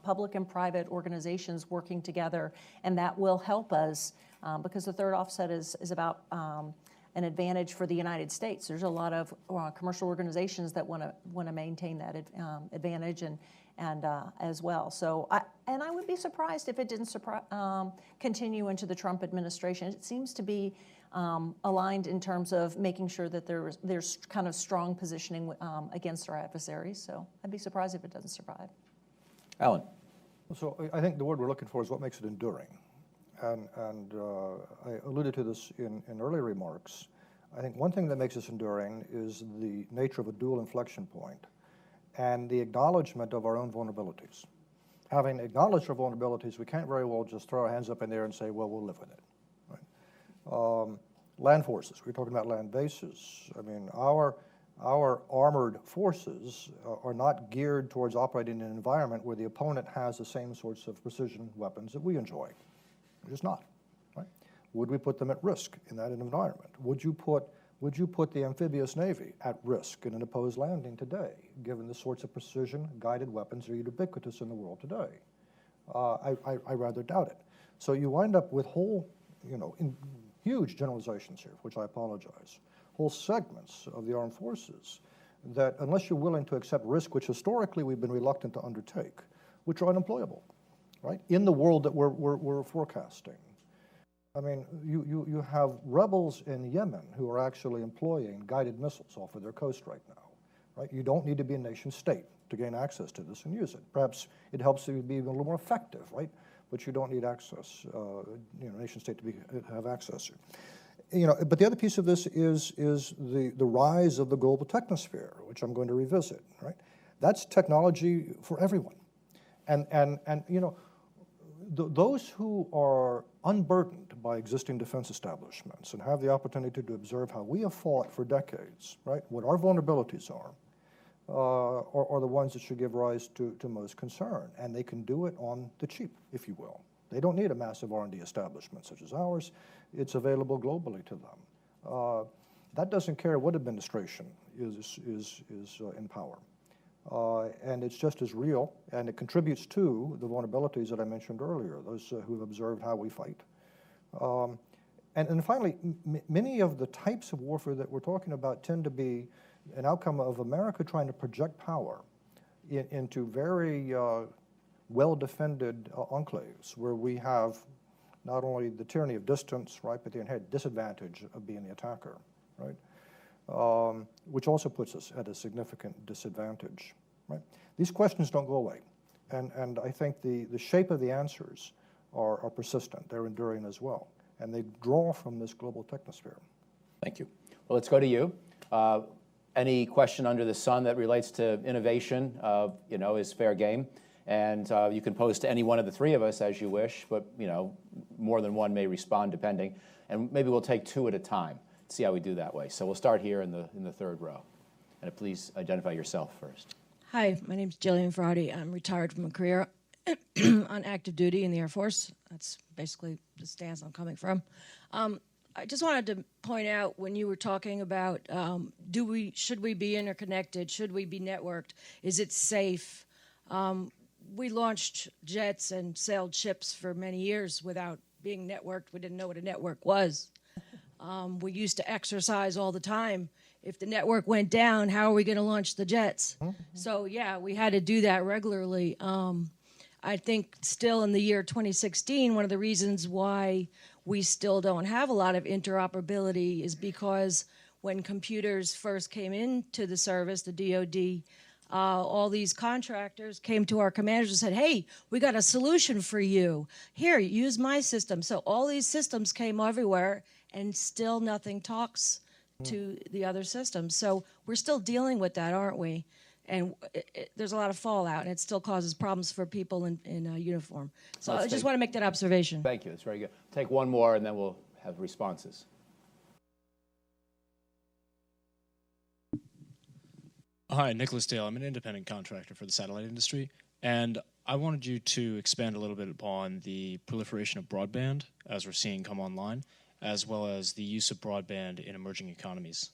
Public and private organizations working together, and that will help us because the third offset is about an advantage for the United States. There's a lot of commercial organizations that want to maintain that advantage and as well. So I would be surprised if it didn't continue into the Trump administration. It seems to be aligned in terms of making sure that there's kind of strong positioning against our adversaries. So I'd be surprised if it doesn't survive. Alan. So I think the word we're looking for is what makes it enduring. And I alluded to this in earlier remarks. I think one thing that makes us enduring is the nature of a dual inflection point and the acknowledgement of our own vulnerabilities. Having acknowledged our vulnerabilities, we can't very well just throw our hands up in the air and say, well, we'll live with it. Right? Land forces, we're talking about land bases. I mean, our armored forces are not geared towards operating in an environment where the opponent has the same sorts of precision weapons that we enjoy. They're just not. Right? Would we put them at risk in that environment? Would you put the amphibious navy at risk in an opposed landing today, given the sorts of precision-guided weapons that are ubiquitous in the world today? I rather doubt it. So you wind up with huge generalizations here, which I apologize, whole segments of the armed forces that, unless you're willing to accept risk, which historically we've been reluctant to undertake, which are unemployable, right, in the world that we're forecasting. I mean, you have rebels in Yemen who are actually employing guided missiles off of their coast right now, right? You don't need to be a nation state to gain access to this and use it. Perhaps it helps you be even a little more effective, right? But you don't need access, nation state to have access. But the other piece of this is the rise of the global technosphere, which I'm going to revisit, right? That's technology for everyone. And those who are unburdened by existing defense establishments and have the opportunity to observe how we have fought for decades, right, what our vulnerabilities are the ones that should give rise to most concern. And they can do it on the cheap, if you will. They don't need a massive R&D establishment such as ours. It's available globally to them. That doesn't care what administration is in power. And it's just as real, and it contributes to the vulnerabilities that I mentioned earlier, those who have observed how we fight. And finally, many of the types of warfare that we're talking about tend to be an outcome of America trying to project power into very well-defended enclaves where we have not only the tyranny of distance, right, but the inherent disadvantage of being the attacker, right? Which also puts us at a significant disadvantage, right? These questions don't go away. And I think the shape of the answers are persistent. They're enduring as well. And they draw from this global technosphere. Thank you. Well, let's go to you. Any question under the sun that relates to innovation, is fair game. And you can pose to any one of the three of us as you wish, but, more than one may respond depending. And maybe we'll take two at a time. See how we do that way. So we'll start here in the third row. And please identify yourself first. Hi, my name's Jillian Ferrati. I'm retired from a career on active duty in the Air Force. That's basically the stance I'm coming from. I just wanted to point out when you were talking about should we be interconnected? Should we be networked? Is it safe? We launched jets and sailed ships for many years without being networked. We didn't know what a network was. We used to exercise all the time. If the network went down, how are we going to launch the jets? Mm-hmm. So, yeah, we had to do that regularly. I think still in the year 2016, one of the reasons why we still don't have a lot of interoperability is because when computers first came into the service, the DoD, all these contractors came to our commanders and said, hey, we got a solution for you. Here, use my system. So all these systems came everywhere, and still nothing talks to the other systems. So we're still dealing with that, aren't we? and there's a lot of fallout, and it still causes problems for people in uniform. So Let's I just take- want to make that observation. Thank you. That's very good. Take one more, and then we'll have responses. Hi, Nicholas Dale. I'm an independent contractor for the satellite industry, and I wanted you to expand a little bit upon the proliferation of broadband as we're seeing come online, as well as the use of broadband in emerging economies.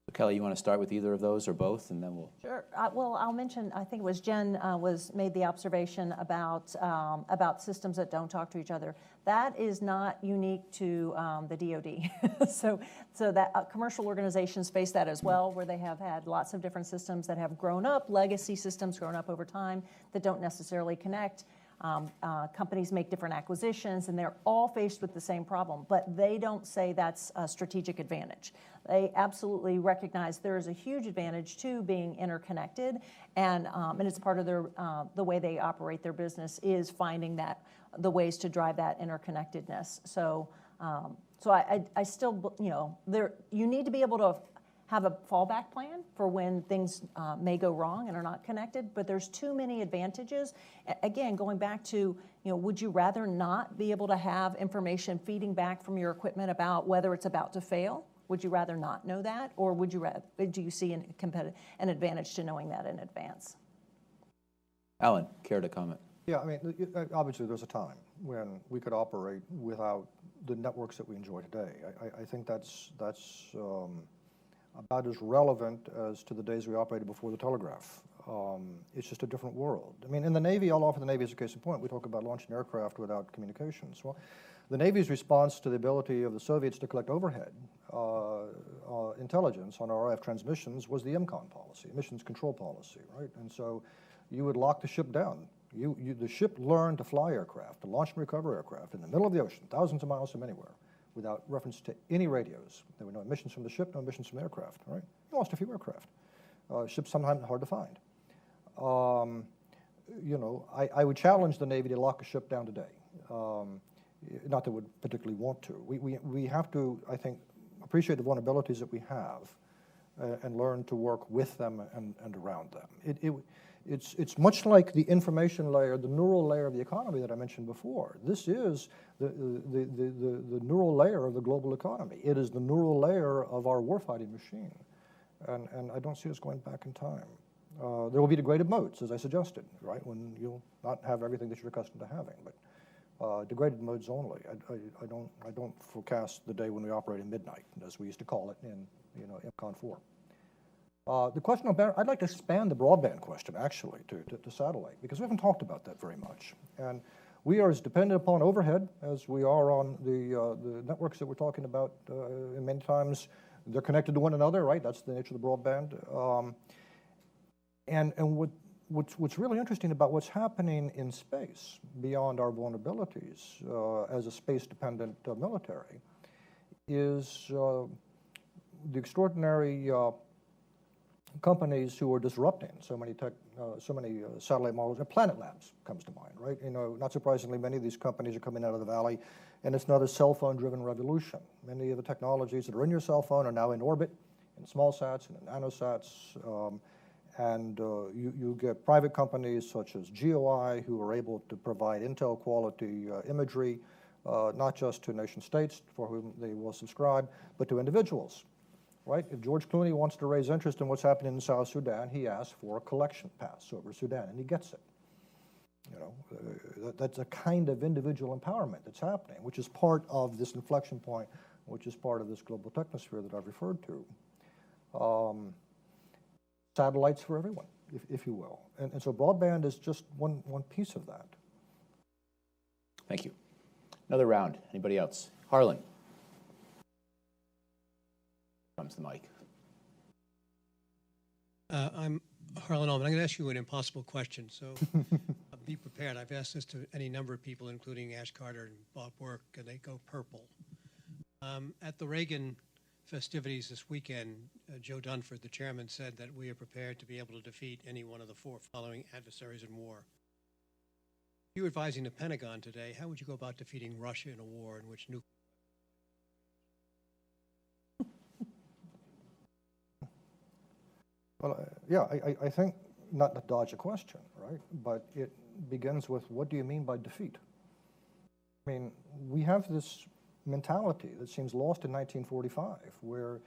So Kelly, you want to start with either of those or both, and then we'll... Sure. Well, I'll mention, I think it was Jen made the observation about systems that don't talk to each other. That is not unique to the DoD. so that commercial organizations face that as well, where they have had lots of different systems that have grown up, legacy systems grown up over time that don't necessarily connect. Companies make different acquisitions, and they're all faced with the same problem, but they don't say that's a strategic advantage. They absolutely recognize there is a huge advantage to being interconnected, and it's part of the way they operate their business is finding the ways to drive that interconnectedness. So I still, you need to be able to have a fallback plan for when things may go wrong and are not connected, but there's too many advantages. Again, going back to, would you rather not be able to have information feeding back from your equipment about whether it's about to fail? Would you rather not know that, or do you see an advantage to knowing that in advance? Alan, care to comment? Yeah, I mean, obviously there's a time when we could operate without the networks that we enjoy today. I think that's about as relevant as to the days we operated before the telegraph. It's just a different world. I mean, in the Navy, I'll offer the Navy as a case in point. We talk about launching aircraft without communications. Well, the Navy's response to the ability of the Soviets to collect overhead intelligence on RF transmissions was the MCON policy, emissions control policy, right? And so you would lock the ship down. The ship learned to fly aircraft, to launch and recover aircraft in the middle of the ocean, thousands of miles from anywhere, without reference to any radios. There were no emissions from the ship, no emissions from the aircraft, right? You lost a few aircraft. Ships sometimes hard to find. I would challenge the Navy to lock a ship down today. Not that we would particularly want to. We have to, I think, appreciate the vulnerabilities that we have and learn to work with them and around them. It's much like the information layer, the neural layer of the economy that I mentioned before. This is the neural layer of the global economy. It is the neural layer of our warfighting machine. And I don't see us going back in time. There will be degraded modes, as I suggested, right, when you'll not have everything that you're accustomed to having. But degraded modes only. I don't forecast the day when we operate in midnight, as we used to call it in MCON 4. The question about, I'd like to expand the broadband question, actually, to satellite, because we haven't talked about that very much. And we are as dependent upon overhead as we are on the networks that we're talking about. And many times they're connected to one another, right? That's the nature of the broadband. And what's really interesting about what's happening in space, beyond our vulnerabilities as a space-dependent military, is the extraordinary companies who are disrupting so many satellite models. Planet Labs comes to mind, right? Not surprisingly, many of these companies are coming out of the valley, and it's not a cell phone-driven revolution. Many of the technologies that are in your cell phone are now in orbit, in small sats and in nanosats, and you get private companies such as GeoEye who are able to provide Intel quality imagery, not just to nation states for whom they will subscribe, but to individuals. Right? If George Clooney wants to raise interest in what's happening in South Sudan, he asks for a collection pass over Sudan, and he gets it. That's a kind of individual empowerment that's happening, which is part of this inflection point, which is part of this global technosphere that I've referred to. Satellites for everyone, if you will. And so broadband is just one piece of that. Thank you. Another round. Anybody else? Harlan. Comes the mic. I'm Harlan Ullman. I'm going to ask you an impossible question, so be prepared. I've asked this to any number of people, including Ash Carter and Bob Work, and they go purple. At the Reagan festivities this weekend, Joe Dunford, the chairman, said that we are prepared to be able to defeat any one of the 4 following adversaries in war. If you were advising the Pentagon today, how would you go about defeating Russia in a war in which nuclear... Well, yeah, I think, not to dodge a question, right, but it begins with, what do you mean by defeat? I mean, we have this mentality that seems lost in 1945, where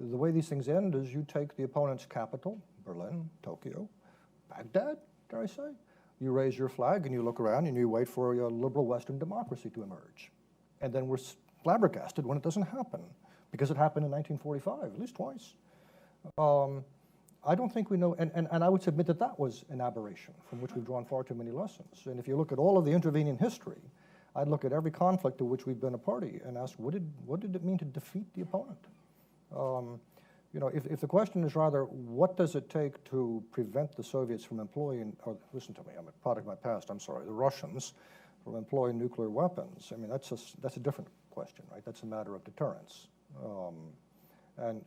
the way these things end is you take the opponent's capital, Berlin, Tokyo, Baghdad, dare I say, you raise your flag and you look around and you wait for a liberal Western democracy to emerge. And then we're flabbergasted when it doesn't happen, because it happened in 1945, at least twice. I don't think we know, and I would submit that that was an aberration from which we've drawn far too many lessons. And if you look at all of the intervening history, I'd look at every conflict to which we've been a party and ask, what did it mean to defeat the opponent? You know, if the question is rather, what does it take to prevent the Soviets from employing, or listen to me, I'm a product of my past, I'm sorry, the Russians from employing nuclear weapons, I mean, that's a different question, right? That's a matter of deterrence. And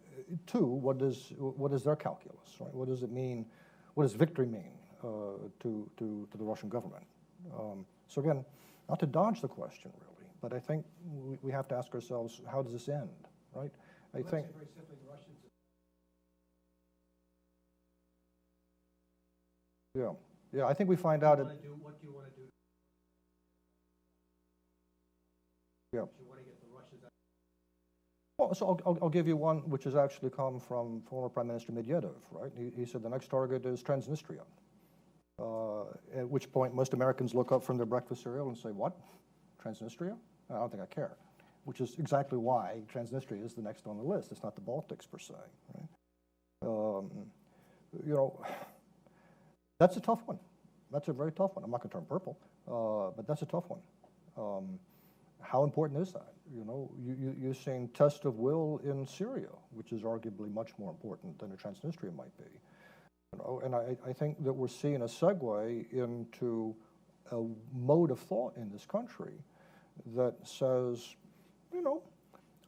two, what is their calculus, right? What does it mean, what does victory mean to the Russian government? So again, not to dodge the question really, but I think we have to ask ourselves, how does this end, right? I think very simply the Russians. Yeah, I think we find out. What do you want to do? Yeah. You want to get the Russians out? Well, so I'll give you one which has actually come from former Prime Minister Medvedev, right? He said the next target is Transnistria. At which point most Americans look up from their breakfast cereal and say, what? Transnistria? I don't think I care. Which is exactly why Transnistria is the next on the list. It's not the Baltics per se, right? You know, that's a tough one. That's a very tough one. I'm not going to turn purple, but that's a tough one. How important is that? You know, you're seeing test of will in Syria, which is arguably much more important than a Transnistria might be. You know, and I think that we're seeing a segue into a mode of thought in this country that says, you know,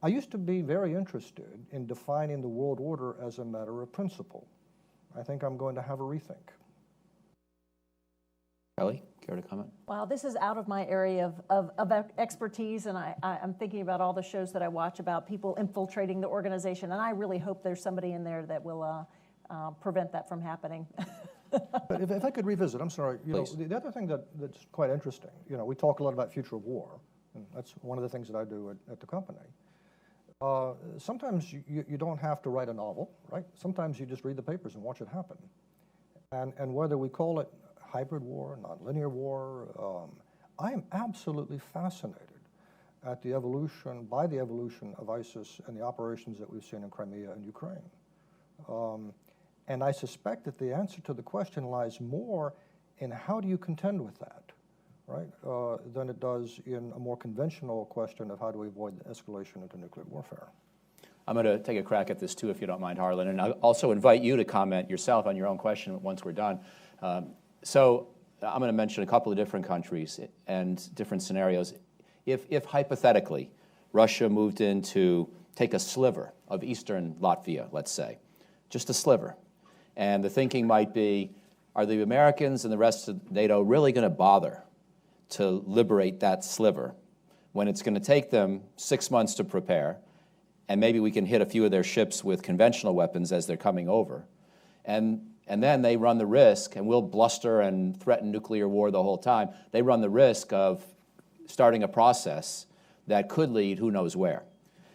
I used to be very interested in defining the world order as a matter of principle. I think I'm going to have a rethink. Kelly, care to comment? Well, this is out of my area of expertise, and I'm thinking about all the shows that I watch about people infiltrating the organization, and I really hope there's somebody in there that will prevent that from happening. But if I could revisit, I'm sorry, you know, the other thing that's quite interesting, you know, we talk a lot about future of war, and that's one of the things that I do at the company. Sometimes you don't have to write a novel, right? Sometimes you just read the papers and watch it happen. And whether we call it hybrid war, nonlinear war, I am absolutely fascinated at the evolution of ISIS and the operations that we've seen in Crimea and Ukraine. And I suspect that the answer to the question lies more in how do you contend with that, right, than it does in a more conventional question of how do we avoid the escalation into nuclear warfare. I'm going to take a crack at this too, if you don't mind, Harlan, and I'll also invite you to comment yourself on your own question once we're done. So I'm going to mention a couple of different countries and different scenarios. If hypothetically Russia moved in to take a sliver of eastern Latvia, let's say, just a sliver, and the thinking might be, are the Americans and the rest of NATO really going to bother to liberate that sliver when it's going to take them 6 months to prepare, and maybe we can hit a few of their ships with conventional weapons as they're coming over, and then they run the risk, and we'll bluster and threaten nuclear war the whole time, they run the risk of starting a process that could lead who knows where.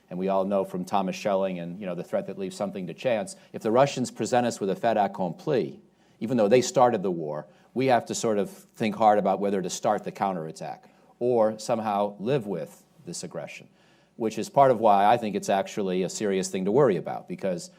And we all know from Thomas Schelling and, you know, the threat that leaves something to chance, if the Russians present us with a fait accompli, even though they started the war, we have to sort of think hard about whether to start the counterattack or somehow live with this aggression, which is part of why I think it's actually a serious thing to worry about, because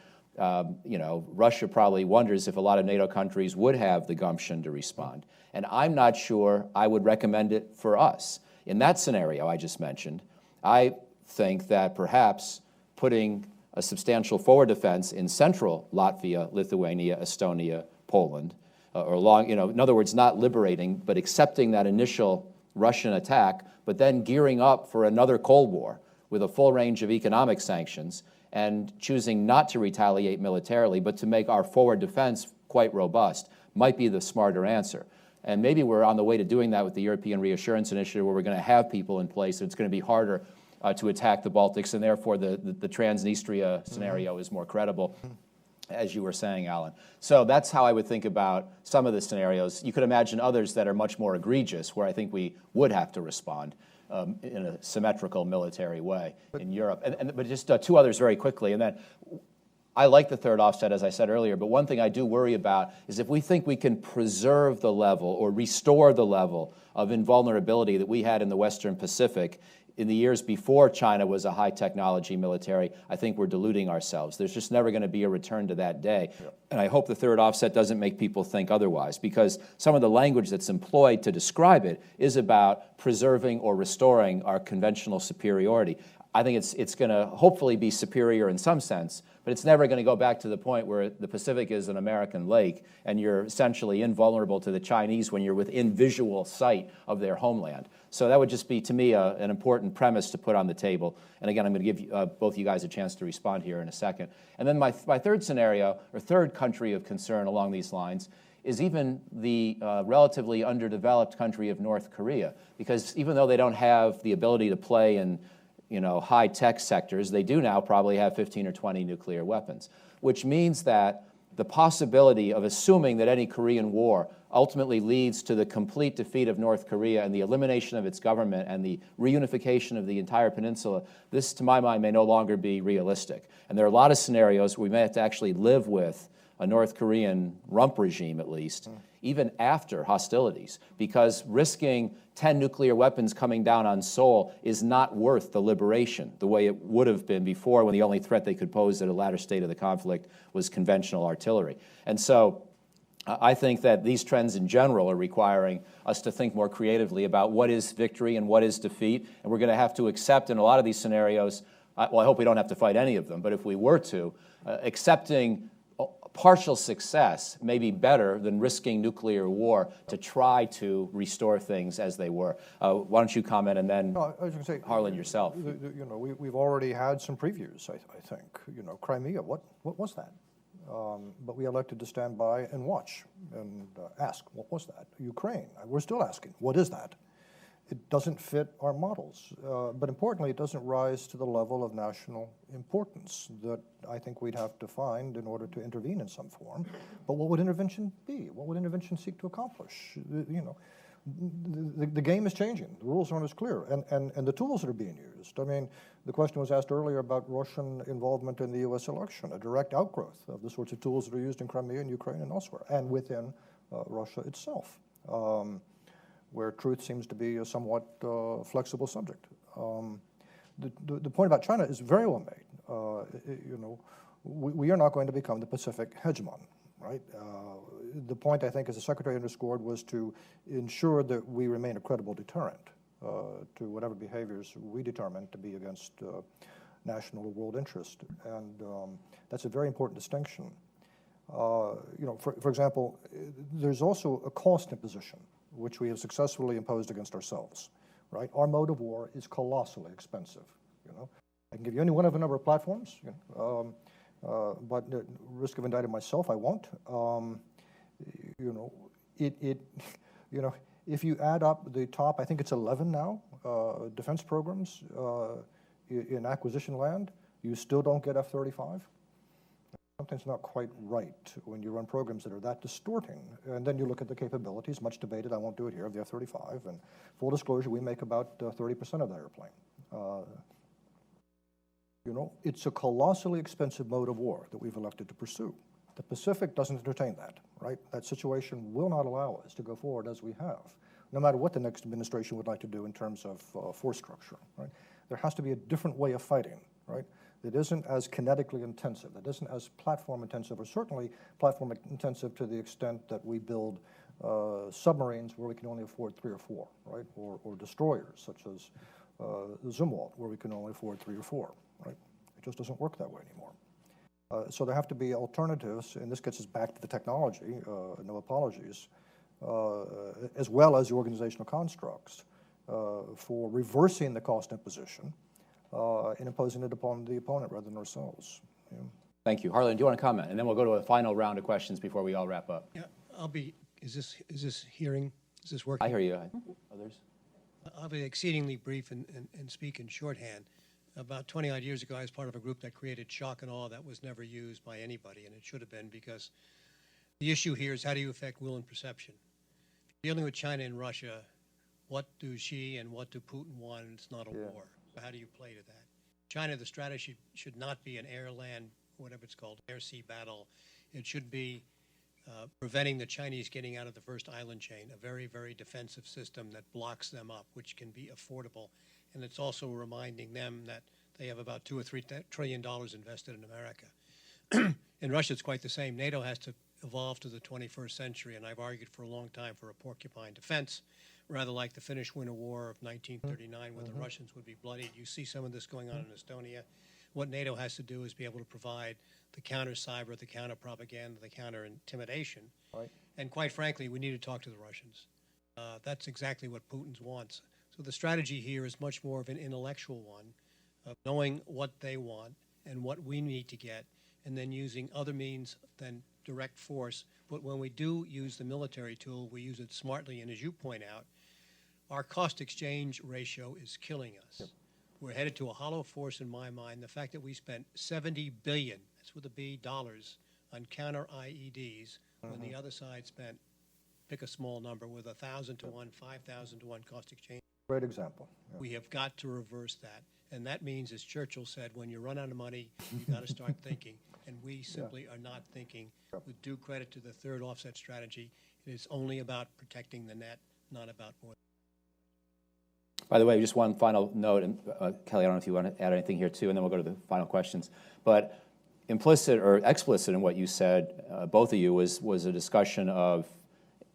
you know, Russia probably wonders if a lot of NATO countries would have the gumption to respond. And I'm not sure I would recommend it for us. In that scenario I just mentioned, I think that perhaps putting a substantial forward defense in central Latvia, Lithuania, Estonia, Poland, or along, you know, in other words, not liberating, but accepting that initial Russian attack, but then gearing up for another Cold War with a full range of economic sanctions and choosing not to retaliate militarily, but to make our forward defense quite robust, might be the smarter answer. And maybe we're on the way to doing that with the European Reassurance Initiative, where we're going to have people in place, and it's going to be harder to attack the Baltics, and therefore the Transnistria scenario is more credible. as you were saying, Alan. So that's how I would think about some of the scenarios. You could imagine others that are much more egregious, where I think we would have to respond in a symmetrical military way in Europe. But just two others very quickly, and then I like the third offset, as I said earlier, but one thing I do worry about is if we think we can preserve the level or restore the level of invulnerability that we had in the Western Pacific in the years before China was a high-technology military, I think we're deluding ourselves. There's just never going to be a return to that day. Yeah. And I hope the third offset doesn't make people think otherwise, because some of the language that's employed to describe it is about preserving or restoring our conventional superiority. I think it's going to hopefully be superior in some sense, but it's never going to go back to the point where the Pacific is an American lake and you're essentially invulnerable to the Chinese when you're within visual sight of their homeland. So that would just be, to me, an important premise to put on the table. And again, I'm going to give both you guys a chance to respond here in a second. And then my third scenario, or third country of concern along these lines, is even the relatively underdeveloped country of North Korea. Because even though they don't have the ability to play in high-tech sectors, they do now probably have 15 or 20 nuclear weapons, which means that the possibility of assuming that any Korean war ultimately leads to the complete defeat of North Korea and the elimination of its government and the reunification of the entire peninsula, this, to my mind, may no longer be realistic. And there are a lot of scenarios where we may have to actually live with a North Korean rump regime, at least, even after hostilities, because risking 10 nuclear weapons coming down on Seoul is not worth the liberation the way it would have been before, when the only threat they could pose at a latter state of the conflict was conventional artillery. And so I think that these trends in general are requiring us to think more creatively about what is victory and what is defeat, and we're going to have to accept in a lot of these scenarios, well, I hope we don't have to fight any of them, but if we were to, accepting partial success may be better than risking nuclear war to try to restore things as they were. Why don't you comment, and then no, I was going to say, Harlan yourself. We've already had some previews, I think. Crimea, what was that? But we elected to stand by and watch and ask, what was that? Ukraine, we're still asking, what is that? It doesn't fit our models. But importantly, it doesn't rise to the level of national importance that I think we'd have to find in order to intervene in some form. But what would intervention be? What would intervention seek to accomplish? The game is changing. The rules aren't as clear. And the tools that are being used. I mean, the question was asked earlier about Russian involvement in the U.S. election, a direct outgrowth of the sorts of tools that are used in Crimea and Ukraine and elsewhere, and within Russia itself. Where truth seems to be a somewhat flexible subject. The point about China is very well made. We are not going to become the Pacific hegemon, right? The point, I think, as the Secretary underscored, was to ensure that we remain a credible deterrent to whatever behaviors we determine to be against national or world interest. And that's a very important distinction. For example, there's also a cost imposition, which we have successfully imposed against ourselves, right? Our mode of war is colossally expensive, I can give you any one of a number of platforms, but at risk of indicting myself, I won't. If you add up the top, I think it's 11 now, defense programs in acquisition land, you still don't get F-35. Something's not quite right when you run programs that are that distorting. And then you look at the capabilities, much debated, I won't do it here, of the F-35. And full disclosure, we make about 30% of that airplane. It's a colossally expensive mode of war that we've elected to pursue. The Pacific doesn't entertain that, right? That situation will not allow us to go forward as we have, no matter what the next administration would like to do in terms of force structure, right? There has to be a different way of fighting, right? That isn't as kinetically intensive, that isn't as platform intensive, or certainly platform intensive to the extent that we build submarines where we can only afford 3 or 4, right? Or destroyers such as Zumwalt, where we can only afford 3 or 4, right? It just doesn't work that way anymore. So there have to be alternatives, and this gets us back to the technology, no apologies, as well as the organizational constructs for reversing the cost imposition and imposing it upon the opponent rather than ourselves. Yeah. Thank you. Harlan, do you want to comment? And then we'll go to a final round of questions before we all wrap up. Yeah, is this working? I hear you. Others? I'll be exceedingly brief and speak in shorthand. about 20 odd years ago, I was part of a group that created shock and awe that was never used by anybody, and it should have been, because the issue here is how do you affect will and perception? Dealing with China and Russia, what do Xi and what do Putin want? It's not a war. So how do you play to that? China, the strategy should not be an air-land, whatever it's called, air-sea battle. It should be preventing the Chinese getting out of the first island chain, a very, very defensive system that blocks them up, which can be affordable. And it's also reminding them that they have about $2 or $3 trillion invested in America. In Russia, it's quite the same. NATO has to evolve to the 21st century, and I've argued for a long time for a porcupine defense, rather like the Finnish Winter War of 1939, where the Russians would be bloodied. You see some of this going on in Estonia. What NATO has to do is be able to provide the counter-cyber, the counter-propaganda, the counter-intimidation. Right. And quite frankly, we need to talk to the Russians. That's exactly what Putin wants. So the strategy here is much more of an intellectual one, of knowing what they want and what we need to get, and then using other means than direct force. But when we do use the military tool, we use it smartly. And as you point out, our cost exchange ratio is killing us. Yep. We're headed to a hollow force in my mind. The fact that we spent $70 billion, that's with a B, dollars, on counter IEDs, when the other side spent, pick a small number, with 1,000 to 1, 5,000 to 1 cost exchange. Great example. Yeah. We have got to reverse that. And that means, as Churchill said, when you run out of money, you've got to start thinking. And we simply are not thinking. With due credit to the third offset strategy, it is only about protecting the net, not about more. By the way, just one final note, and Kelly, I don't know if you want to add anything here too, and then we'll go to the final questions. But implicit or explicit in what you said, both of you, was a discussion of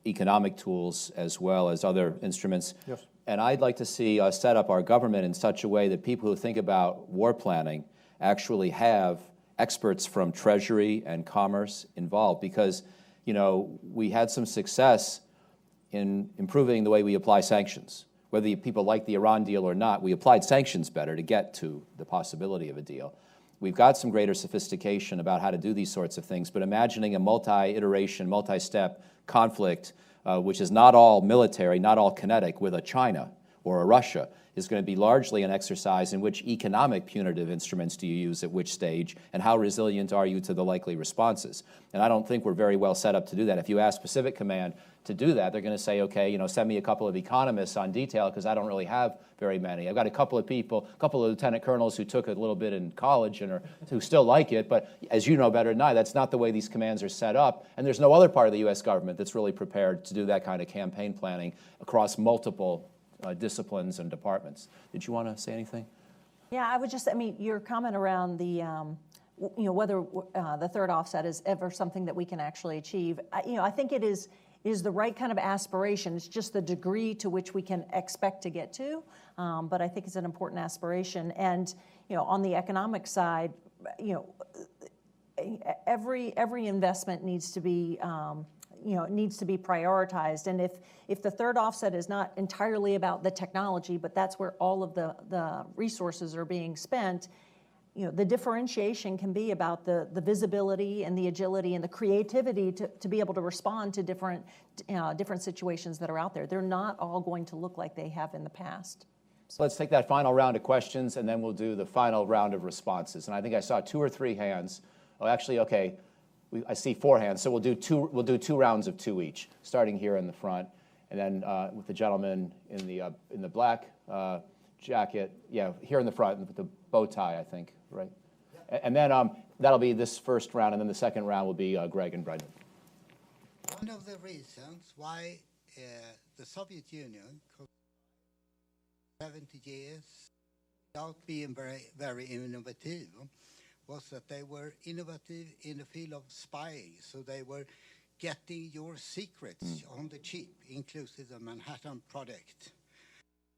economic tools as well as other instruments. Yes. And I'd like to see us set up our government in such a way that people who think about war planning actually have experts from Treasury and Commerce involved, because, you know, we had some success in improving the way we apply sanctions. Whether people like the Iran deal or not, we applied sanctions better to get to the possibility of a deal. We've got some greater sophistication about how to do these sorts of things, but imagining a multi-iteration, multi-step conflict, which is not all military, not all kinetic, with a China or a Russia, is going to be largely an exercise in which economic punitive instruments do you use at which stage, and how resilient are you to the likely responses. And I don't think we're very well set up to do that. If you ask Pacific Command to do that, they're going to say, okay, you know, send me a couple of economists on detail, because I don't really have very many. I've got a couple of people, a couple of lieutenant colonels who took it a little bit in college and who still like it, but as you know better than I, that's not the way these commands are set up, and there's no other part of the U.S. government that's really prepared to do that kind of campaign planning across multiple disciplines and departments. Did you want to say anything? Yeah, I would just, I mean, your comment around the, you know, whether the third offset is ever something that we can actually achieve, you know, I think it is the right kind of aspiration. It's just the degree to which we can expect to get to, but I think it's an important aspiration. And, you know, on the economic side, you know, every investment needs to be, you know, it needs to be prioritized. And if the third offset is not entirely about the technology, but that's where all of the resources are being spent, you know, the differentiation can be about the visibility and the agility and the creativity to be able to respond to different situations that are out there. They're not all going to look like they have in the past. So let's take that final round of questions, and then we'll do the final round of responses. And I think I saw 2 or 3 hands. Oh, actually, okay. I see 4 hands, so we'll do 2 rounds of 2 each, starting here in the front, and then with the gentleman in the black jacket, yeah, here in the front with the bow tie, I think, right? Yeah. And then that'll be this first round, and then the second round will be Greg and Brendan. One of the reasons why the Soviet Union could 70 years without being very, very innovative was that they were innovative in the field of spying. So they were getting your secrets on the cheap, inclusive the Manhattan Project.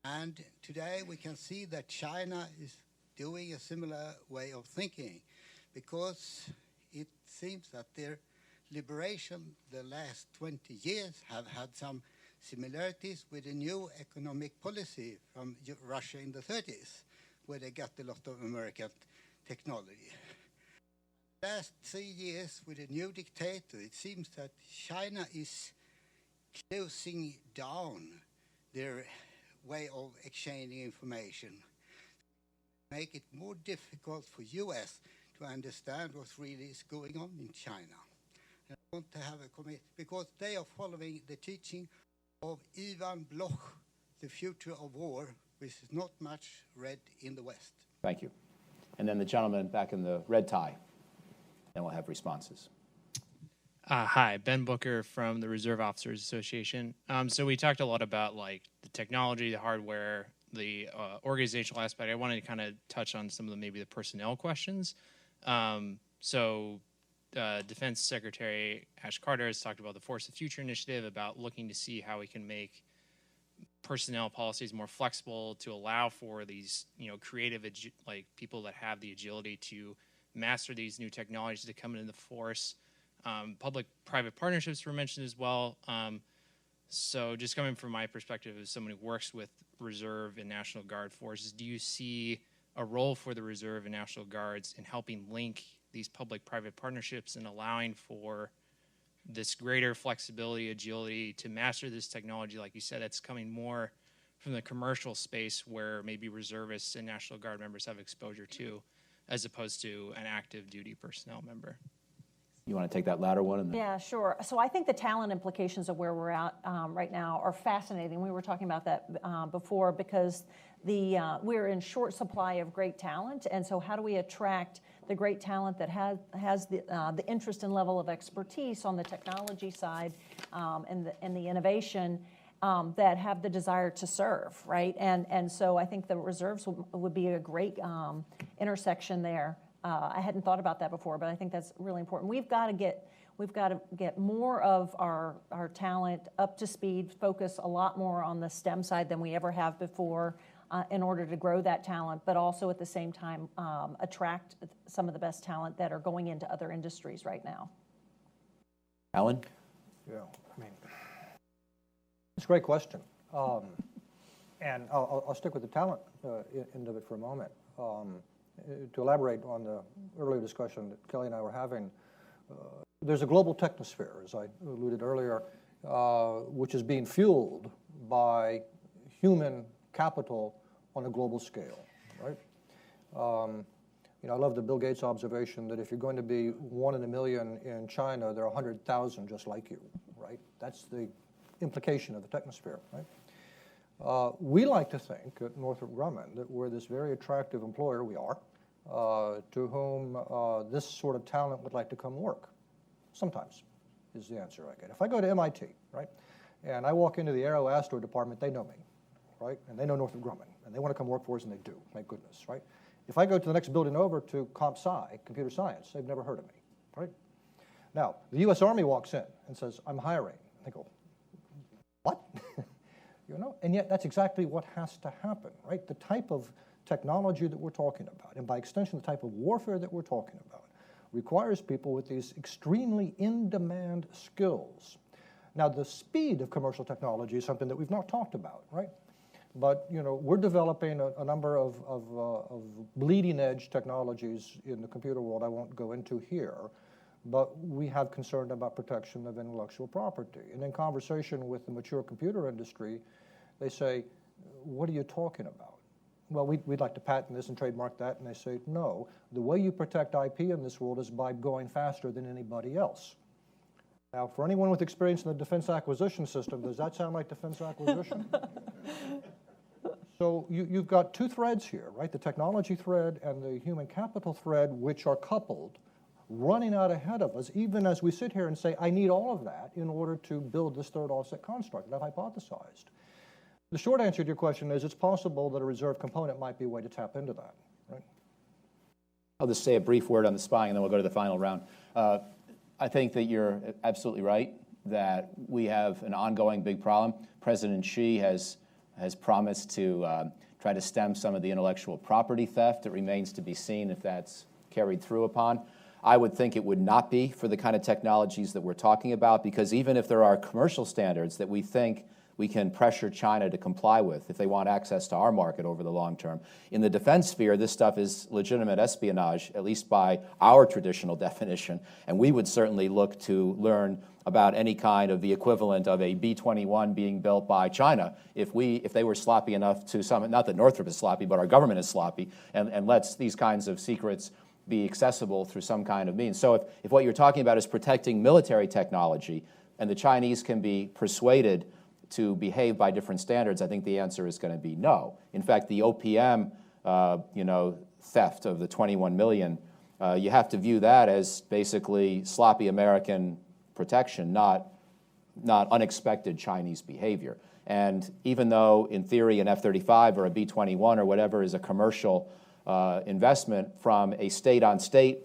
And today we can see that China is doing a similar way of thinking, because it seems that their liberation the last 20 years have had some similarities with a new economic policy from Russia in the 30s, where they got a lot of American technology. Last 3 years with a new dictator, it seems that China is closing down their way of exchanging information. make it more difficult for U.S. to understand what really is going on in China. And I want to have a comment because they are following the teaching of Ivan Bloch, The Future of War, which is not much read in the West. Thank you. And then the gentleman back in the red tie, and we'll have responses. Hi, Ben Booker from the Reserve Officers Association. So we talked a lot about like the technology, the hardware, the organizational aspect. I wanted to kind of touch on some of the maybe the personnel questions. Defense Secretary Ash Carter has talked about the Force of Future initiative, about looking to see how we can make personnel policies more flexible to allow for these, creative, like people that have the agility to master these new technologies to come into the force. Public-private partnerships were mentioned as well. So just coming from my perspective as someone who works with Reserve and National Guard forces, do you see a role for the Reserve and National Guards in helping link these public-private partnerships and allowing for this greater flexibility, agility to master this technology? Like you said, it's coming more from the commercial space where maybe reservists and National Guard members have exposure to, as opposed to an active duty personnel member. You want to take that latter one? And then... Yeah, sure. So I think the talent implications of where we're at right now are fascinating. We were talking about that before because we're in short supply of great talent, and so how do we attract the great talent that has the interest and level of expertise on the technology side and the innovation that have the desire to serve, right? And so I think the reserves would be a great intersection there. I hadn't thought about that before, but I think that's really important. We've got to get more of our talent up to speed, focus a lot more on the STEM side than we ever have before in order to grow that talent, but also at the same time attract some of the best talent that are going into other industries right now. Alan? Yeah, I mean, it's a great question. And I'll stick with the talent end of it for a moment. To elaborate on the earlier discussion that Kelly and I were having, there's a global technosphere, as I alluded earlier, which is being fueled by human capital on a global scale, right? I love the Bill Gates observation that if you're going to be 1 in a million in China, there are 100,000 just like you, right? That's the implication of the technosphere, right? We like to think at Northrop Grumman that we're this very attractive employer, we are, to whom this sort of talent would like to come work. Sometimes is the answer I get. If I go to MIT, right, and I walk into the Aero-Astro department, they know me, right? And they know Northrop Grumman, and they want to come work for us, and they do, thank goodness, right? If I go to the next building over to Comp Sci, computer science, they've never heard of me, right? Now, the U.S. Army walks in and says, I'm hiring. They go, what? And yet that's exactly what has to happen, right? The type of technology that we're talking about, and by extension, the type of warfare that we're talking about, requires people with these extremely in-demand skills. Now, the speed of commercial technology is something that we've not talked about, right? But, we're developing a number of bleeding-edge technologies in the computer world I won't go into here, but we have concern about protection of intellectual property. And in conversation with the mature computer industry, they say, what are you talking about? Well, we'd like to patent this and trademark that, and they say, no, the way you protect IP in this world is by going faster than anybody else. Now, for anyone with experience in the defense acquisition system, does that sound like defense acquisition? So you've got two threads here, right? The technology thread and the human capital thread, which are coupled, running out ahead of us, even as we sit here and say, I need all of that in order to build this third offset construct that I've hypothesized. The short answer to your question is it's possible that a reserve component might be a way to tap into that, right? I'll just say a brief word on the spying, and then we'll go to the final round. I think that you're absolutely right that we have an ongoing big problem. President Xi has promised to try to stem some of the intellectual property theft. It remains to be seen if that's carried through upon. I would think it would not be for the kind of technologies that we're talking about, because even if there are commercial standards that we think we can pressure China to comply with if they want access to our market over the long term. In the defense sphere, this stuff is legitimate espionage, at least by our traditional definition, and we would certainly look to learn about any kind of the equivalent of a B-21 being built by China if they were sloppy enough to not that Northrop is sloppy, but our government is sloppy and lets these kinds of secrets be accessible through some kind of means. So if what you're talking about is protecting military technology and the Chinese can be persuaded to behave by different standards, I think the answer is going to be no. In fact, the OPM, theft of the 21 million, you have to view that as basically sloppy American protection, not unexpected Chinese behavior. And even though, in theory, an F-35 or a B-21 or whatever is a commercial investment, from a state-on-state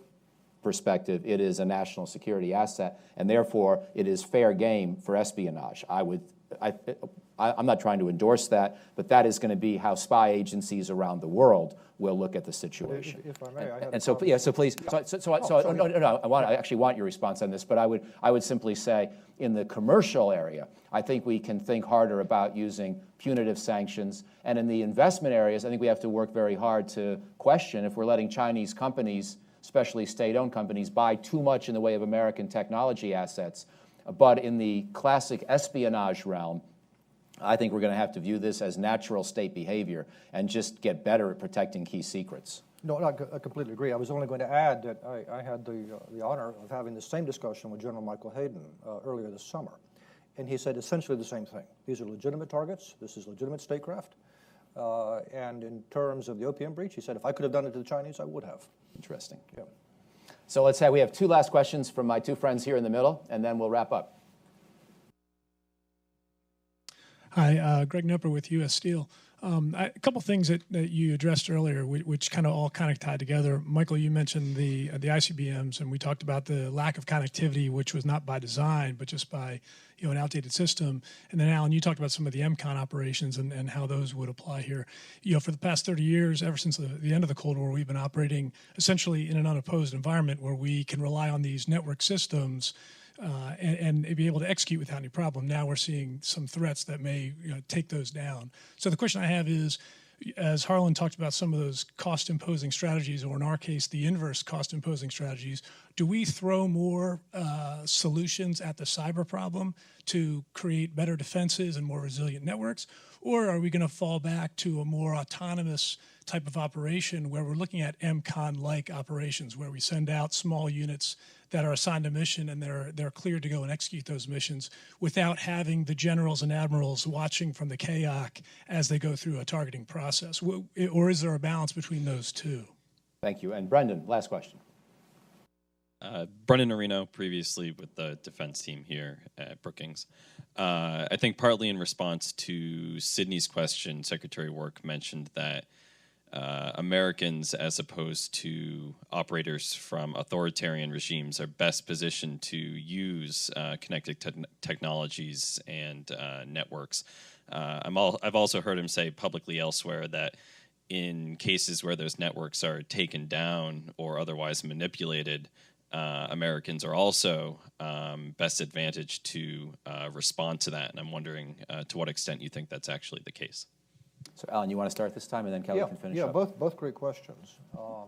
perspective, it is a national security asset, and therefore it is fair game for espionage. I'm not trying to endorse that, but that is going to be how spy agencies around the world will look at the situation. If I may, I actually want your response on this, but I would simply say, in the commercial area, I think we can think harder about using punitive sanctions, and in the investment areas, I think we have to work very hard to question if we're letting Chinese companies, especially state-owned companies, buy too much in the way of American technology assets. But in the classic espionage realm, I think we're going to have to view this as natural state behavior and just get better at protecting key secrets. No, I completely agree. I was only going to add that I had the honor of having the same discussion with General Michael Hayden earlier this summer. And he said essentially the same thing. These are legitimate targets. This is legitimate statecraft. And in terms of the OPM breach, he said, if I could have done it to the Chinese, I would have. Interesting. Yeah. So let's say we have two last questions from my two friends here in the middle, and then we'll wrap up. Hi, Greg Nupper with U.S. Steel. A couple things that you addressed earlier, which kind of tied together. Michael, you mentioned the ICBMs, and we talked about the lack of connectivity, which was not by design, but just by an outdated system. And then, Alan, you talked about some of the MCON operations and how those would apply here. For the past 30 years, ever since the end of the Cold War, we've been operating essentially in an unopposed environment where we can rely on these network systems and be able to execute without any problem. Now we're seeing some threats that may take those down. So the question I have is, as Harlan talked about some of those cost-imposing strategies, or in our case, the inverse cost-imposing strategies, do we throw more solutions at the cyber problem to create better defenses and more resilient networks? Or are we going to fall back to a more autonomous type of operation where we're looking at MCON-like operations, where we send out small units that are assigned a mission and they're cleared to go and execute those missions without having the generals and admirals watching from the KAOC as they go through a targeting process? Or is there a balance between those two? Thank you. And Brendan, last question. Brendan Areno, previously with the defense team here at Brookings. I think partly in response to Sydney's question, Secretary Work mentioned that Americans, as opposed to operators from authoritarian regimes, are best positioned to use connected technologies and networks. I've also heard him say publicly elsewhere that in cases where those networks are taken down or otherwise manipulated, Americans are also best advantaged to respond to that. And I'm wondering to what extent you think that's actually the case. So, Alan, you want to start this time, and then Kelly can finish up? Yeah, both great questions. So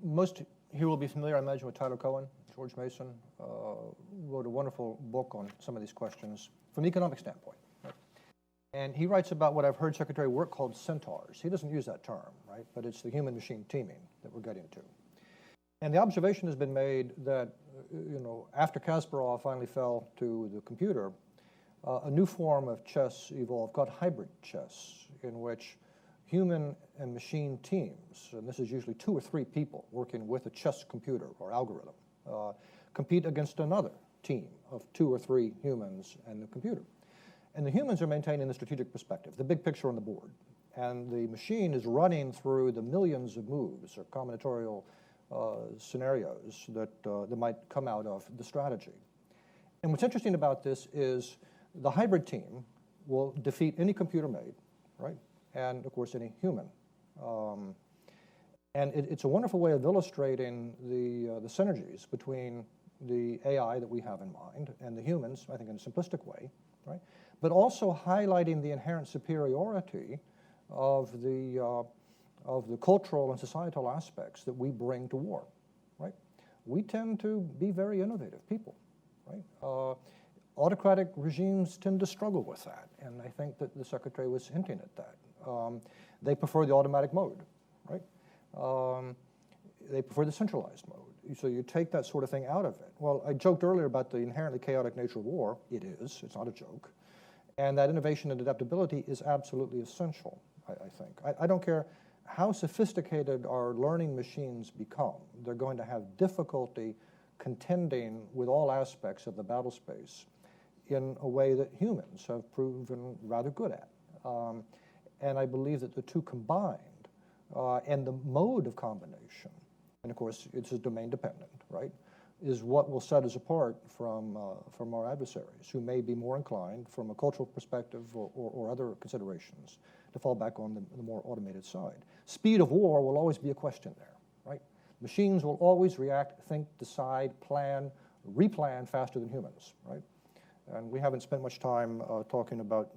most here will be familiar, I imagine, with Tyler Cohen. George Mason wrote a wonderful book on some of these questions from an economic standpoint. Right? And he writes about what I've heard Secretary Work called centaurs. He doesn't use that term, right? But it's the human-machine teaming that we're getting to. And the observation has been made that, after Kasparov finally fell to the computer, a new form of chess evolved called hybrid chess, in which human and machine teams, and this is usually 2 or 3 people working with a chess computer or algorithm, compete against another team of 2 or 3 humans and the computer. And the humans are maintaining the strategic perspective, the big picture on the board. And the machine is running through the millions of moves or combinatorial scenarios that might come out of the strategy. And what's interesting about this is the hybrid team will defeat any computer made, right? And of course, any human. And it's a wonderful way of illustrating the synergies between the AI that we have in mind and the humans, I think in a simplistic way, right? But also highlighting the inherent superiority of the cultural and societal aspects that we bring to war, right? We tend to be very innovative people, right? Autocratic regimes tend to struggle with that, and I think that the Secretary was hinting at that. They prefer the automatic mode, right? They prefer the centralized mode. So you take that sort of thing out of it. Well, I joked earlier about the inherently chaotic nature of war. It is. It's not a joke. And that innovation and adaptability is absolutely essential, I think. I don't care how sophisticated our learning machines become. They're going to have difficulty contending with all aspects of the battle space in a way that humans have proven rather good at. And I believe that the two combined and the mode of combination, and of course it's domain dependent, right, is what will set us apart from our adversaries, who may be more inclined from a cultural perspective or other considerations to fall back on the more automated side. Speed of war will always be a question there, right? Machines will always react, think, decide, plan, replan faster than humans, right? And we haven't spent much time talking about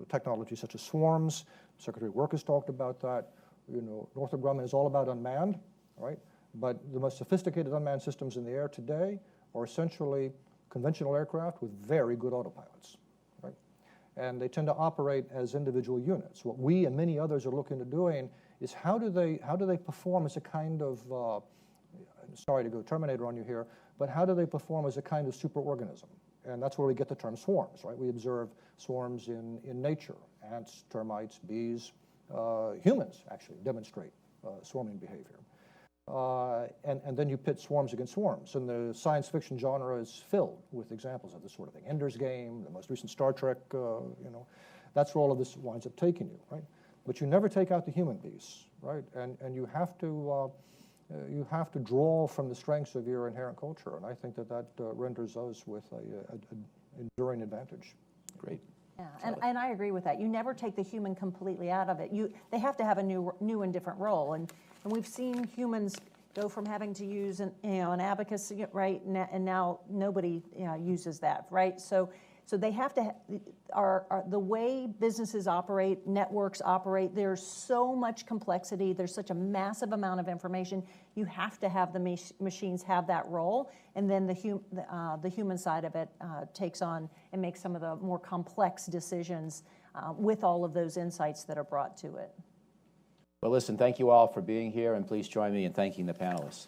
technology such as swarms. Secretary of Work has talked about that. You know, Northrop Grumman is all about unmanned, right? But the most sophisticated unmanned systems in the air today are essentially conventional aircraft with very good autopilots, right? And they tend to operate as individual units. What we and many others are looking at doing is how do they perform as a kind of, sorry to go Terminator on you here, but how do they perform as a kind of superorganism? And that's where we get the term swarms, right? We observe swarms in nature. Ants, termites, bees, humans actually demonstrate swarming behavior. And then you pit swarms against swarms. And the science fiction genre is filled with examples of this sort of thing. Ender's Game, the most recent Star Trek, you know, that's where all of this winds up taking you, right? But you never take out the human piece, right? And you have to draw from the strengths of your inherent culture. And I think that renders us with an enduring advantage. Great. Yeah, and I agree with that. You never take the human completely out of it. They have to have a new and different role. And we've seen humans go from having to use an abacus, right, and now nobody uses that, right? So they have to, the way businesses operate, networks operate, there's so much complexity, there's such a massive amount of information, you have to have the machines have that role, and then the human side of it takes on and makes some of the more complex decisions with all of those insights that are brought to it. Well, listen, thank you all for being here, and please join me in thanking the panelists.